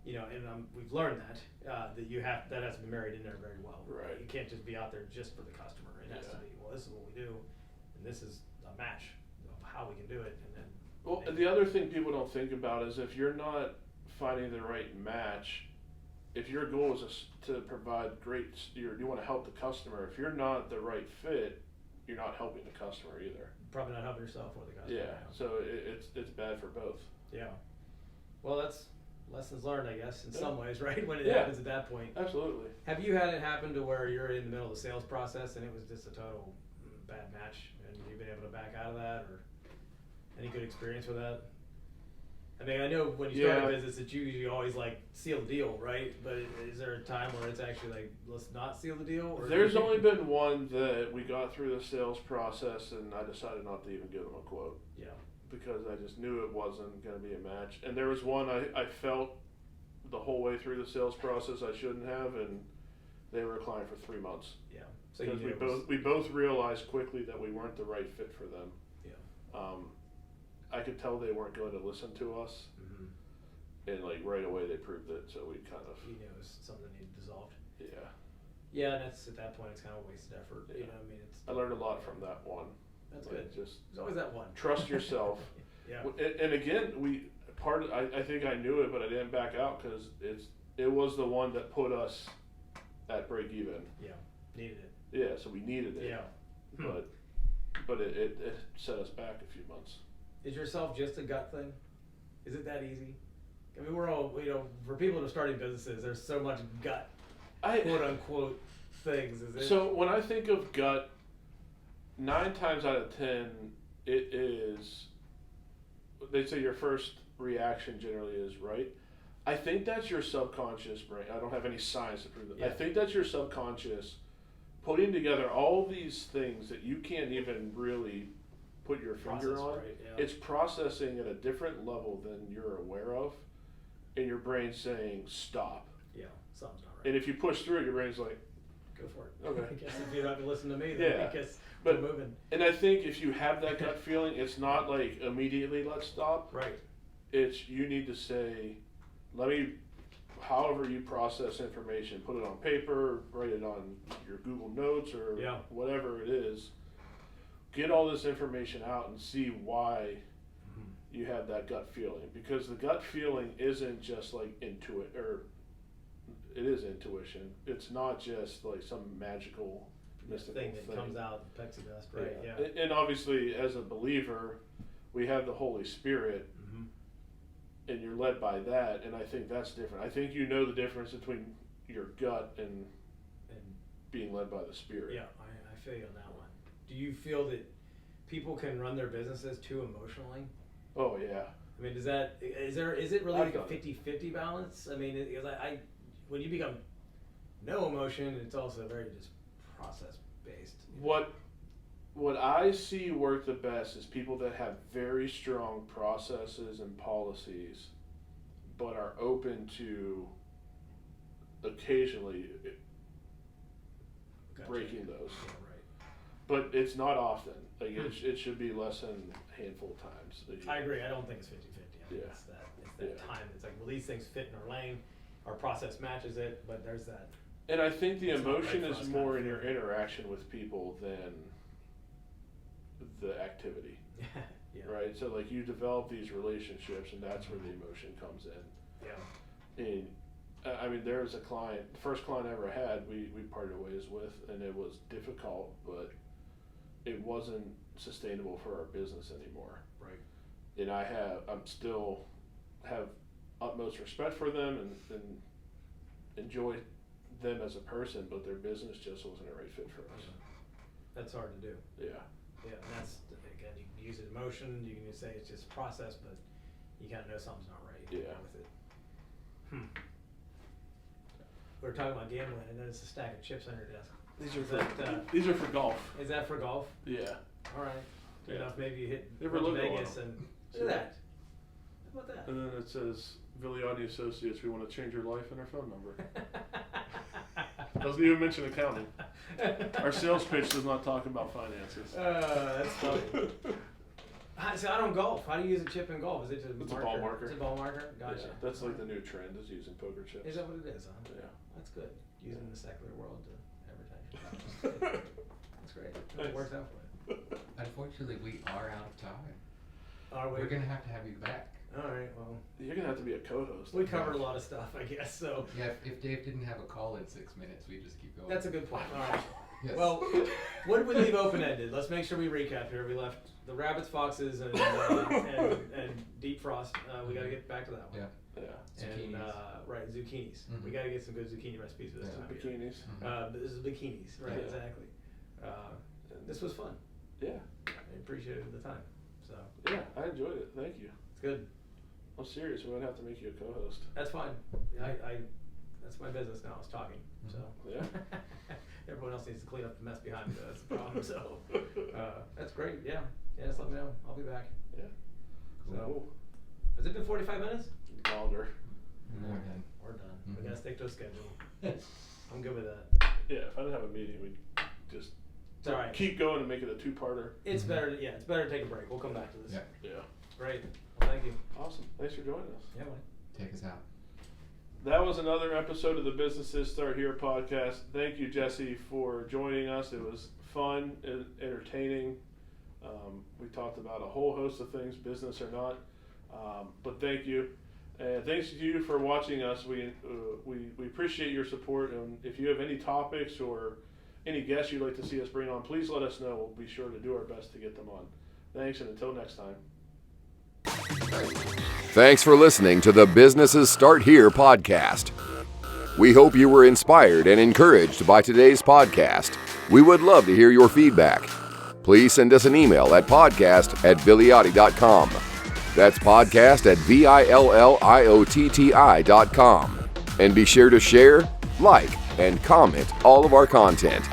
and we've learned that that has to be married in there very well. Right. You can't just be out there just for the customer. It has to be, well, this is what we do, and this is a match of how we can do it. And then the other thing people don't think about is if you're not finding the right match, if your goal is to provide you want to help the customer, if you're not the right fit, you're not helping the customer either. Probably not helping yourself or the customer. Yeah, so it's bad for both. Yeah. Well, that's lessons learned, I guess, in some ways, right? When it happens at that point. Absolutely. Have you had it happen to where you're in the middle of the sales process and it was just a total bad match, and you've been able to back out of that, or any good experience with that? I know when you start a business, it's usually always seal the deal, right? But is there a time where it's actually let's not seal the deal? Or there's only been one that we got through the sales process, and I decided not to even give them a quote. Yeah. Because I just knew it wasn't going to be a match. And there was one I felt the whole way through the sales process I shouldn't have, and they were a client for 3 months. Yeah. So because we both realized quickly that we weren't the right fit for them. Yeah. I could tell they weren't going to listen to us. Mm-hmm. and like right away they proved it. So we kind of. You knew it was something that needed dissolved. Yeah. Yeah, and that's at that point it's kind of a wasted effort. Yeah. You know, I mean, it's. I learned a lot from that one. That's like, good. Just There's always that one. trust yourself. Yeah. And again, I think I knew it, but I didn't back out because it was the one that put us at break even. Yeah, needed it. Yeah, so we needed it. Yeah. But it set us back a few months. Is yourself just a gut thing? Is it that easy? I mean, we're all, for people that are starting businesses, there's so much gut, quote unquote, things. Is it? So when I think of gut, 9 times out of 10, it is, they say your first reaction generally is right. I think that's your subconscious brain. I don't have any science to prove it. Yeah. I think that's your subconscious putting together all these things that you can't even really put your finger on. Right, yeah. It's processing at a different level than you're aware of, and your brain's saying stop. Yeah, something's not right. And if you push through it, your brain's like, go for it. Okay. I guess if you don't have to listen to me, then Yeah. I guess But- we're moving. and I think if you have that gut feeling, it's not like immediately let's stop. Right. It's you need to say, however you process information, put it on paper, write it on your Google Notes or Yeah. whatever it is. Get all this information out and see why you have that gut feeling. Because the gut feeling isn't just like it is intuition. It's not just like some magical, mystical thing that comes out, pixie dust, right? Yeah. And obviously, as a believer, we have the Holy Spirit, and you're led by that, and I think that's different. I think you know the difference between your gut and being led by the Spirit. Yeah, I feel you on that one. Do you feel that people can run their businesses too emotionally? Oh yeah. I mean, is it really I've like a done it. 50-50 balance? I mean, because when you become no emotion, it's also very just process based. What I see work the best is people that have very strong processes and policies, but are open to occasionally Gotcha. breaking those. Yeah, right. But it's not often. Like it should be less than a handful of times. I agree. I don't think it's 50-50. I think Yeah. it's that Yeah. time. It's like, well, these things fit in our lane. Our process matches it, but there's that. And I think the It's not emotion right for is us more kind in of your thing. interaction with people than the activity, Yeah. right? So like you develop these relationships, and that's where the emotion comes in. Yeah. And I mean, there was a client, the first client I ever had, we parted ways with, and it was difficult, but it wasn't sustainable for our business anymore. Right. And I'm still have utmost respect for them and enjoy them as a person, but their business just wasn't a right fit for us. That's hard to do. Yeah. Yeah, and that's, again, you can use it emotion, you can just say it's just a process, but you kind of know something's not right Yeah. with it. We were talking about gambling, and there's a stack of chips on your desk. These are for golf. Is that for golf? Yeah. All right. Good Yeah. enough, maybe you hit Never looked at Vegas one. and look at that. How about that? And then it says, Vigliani Associates, we want to change your life and our phone number. Doesn't even mention accounting. Our sales pitch does not talk about finances. That's funny. So I don't golf. How do you use a chip in golf? Is it just It's a ball marker. It's a ball marker? Gotcha. Yeah, that's like the new trend is using poker chips. Is that what it is, huh? Yeah. That's good. Using the secular world to advertise. That's great. It works out for you. Unfortunately, we are out of time. Are we? We're gonna have to have you back. All right, well, You're going to have to be a co-host. we covered a lot of stuff, I guess, so. Yeah, if Dave didn't have a call in 6 minutes, we'd just keep going. That's a good point. All right. Yes. Well, what did we leave open-ended? Let's make sure we recap here. We left the rabbits, foxes, and deep frost. We got to get back to that one. Yeah. Yeah. And, Zucchinis. right, zucchinis. Mhm. We got to get some good zucchini recipes for this Yeah. time of year. Bikinis. This is bikinis, right? Yeah. Exactly. This was fun. Yeah. I appreciated the time. So Yeah, I enjoyed it. Thank you. it's good. I'm serious. We might have to make you a co-host. That's fine. I that's my business now. Is talking. So Yeah. everyone else needs to clean up the mess behind me. That's the problem. So that's great. Yeah. Yeah. Just let me know. I'll be back. Yeah. So Cool. has it been 45 minutes? Longer. More than. We're done. Mhm. We gotta stick to a schedule. I'm good with that. Yeah, if I didn't have a meeting, we'd just It's all right. keep going and make it a two-parter. It's Mhm. better. It's better to take a break. We'll come back to this. Yeah. Yeah. Great. Well, thank you. Awesome. Thanks for joining us. Yeah, buddy. take us out. That was another episode of the Businesses Start Here podcast. Thank you, Jesse, for joining us. It was fun and entertaining. We talked about a whole host of things, business or not. But thank you. And thanks to you for watching us. We appreciate your support. And if you have any topics or any guests you'd like to see us bring on, please let us know. We'll be sure to do our best to get them on. Thanks, and until next time. Thanks for listening to the Businesses Start Here podcast. We hope you were inspired and encouraged by today's podcast. We would love to hear your feedback. Please send us an email at podcast@villiotti.com. That's podcast@villiotti.com. And be sure to share, like, and comment all of our content.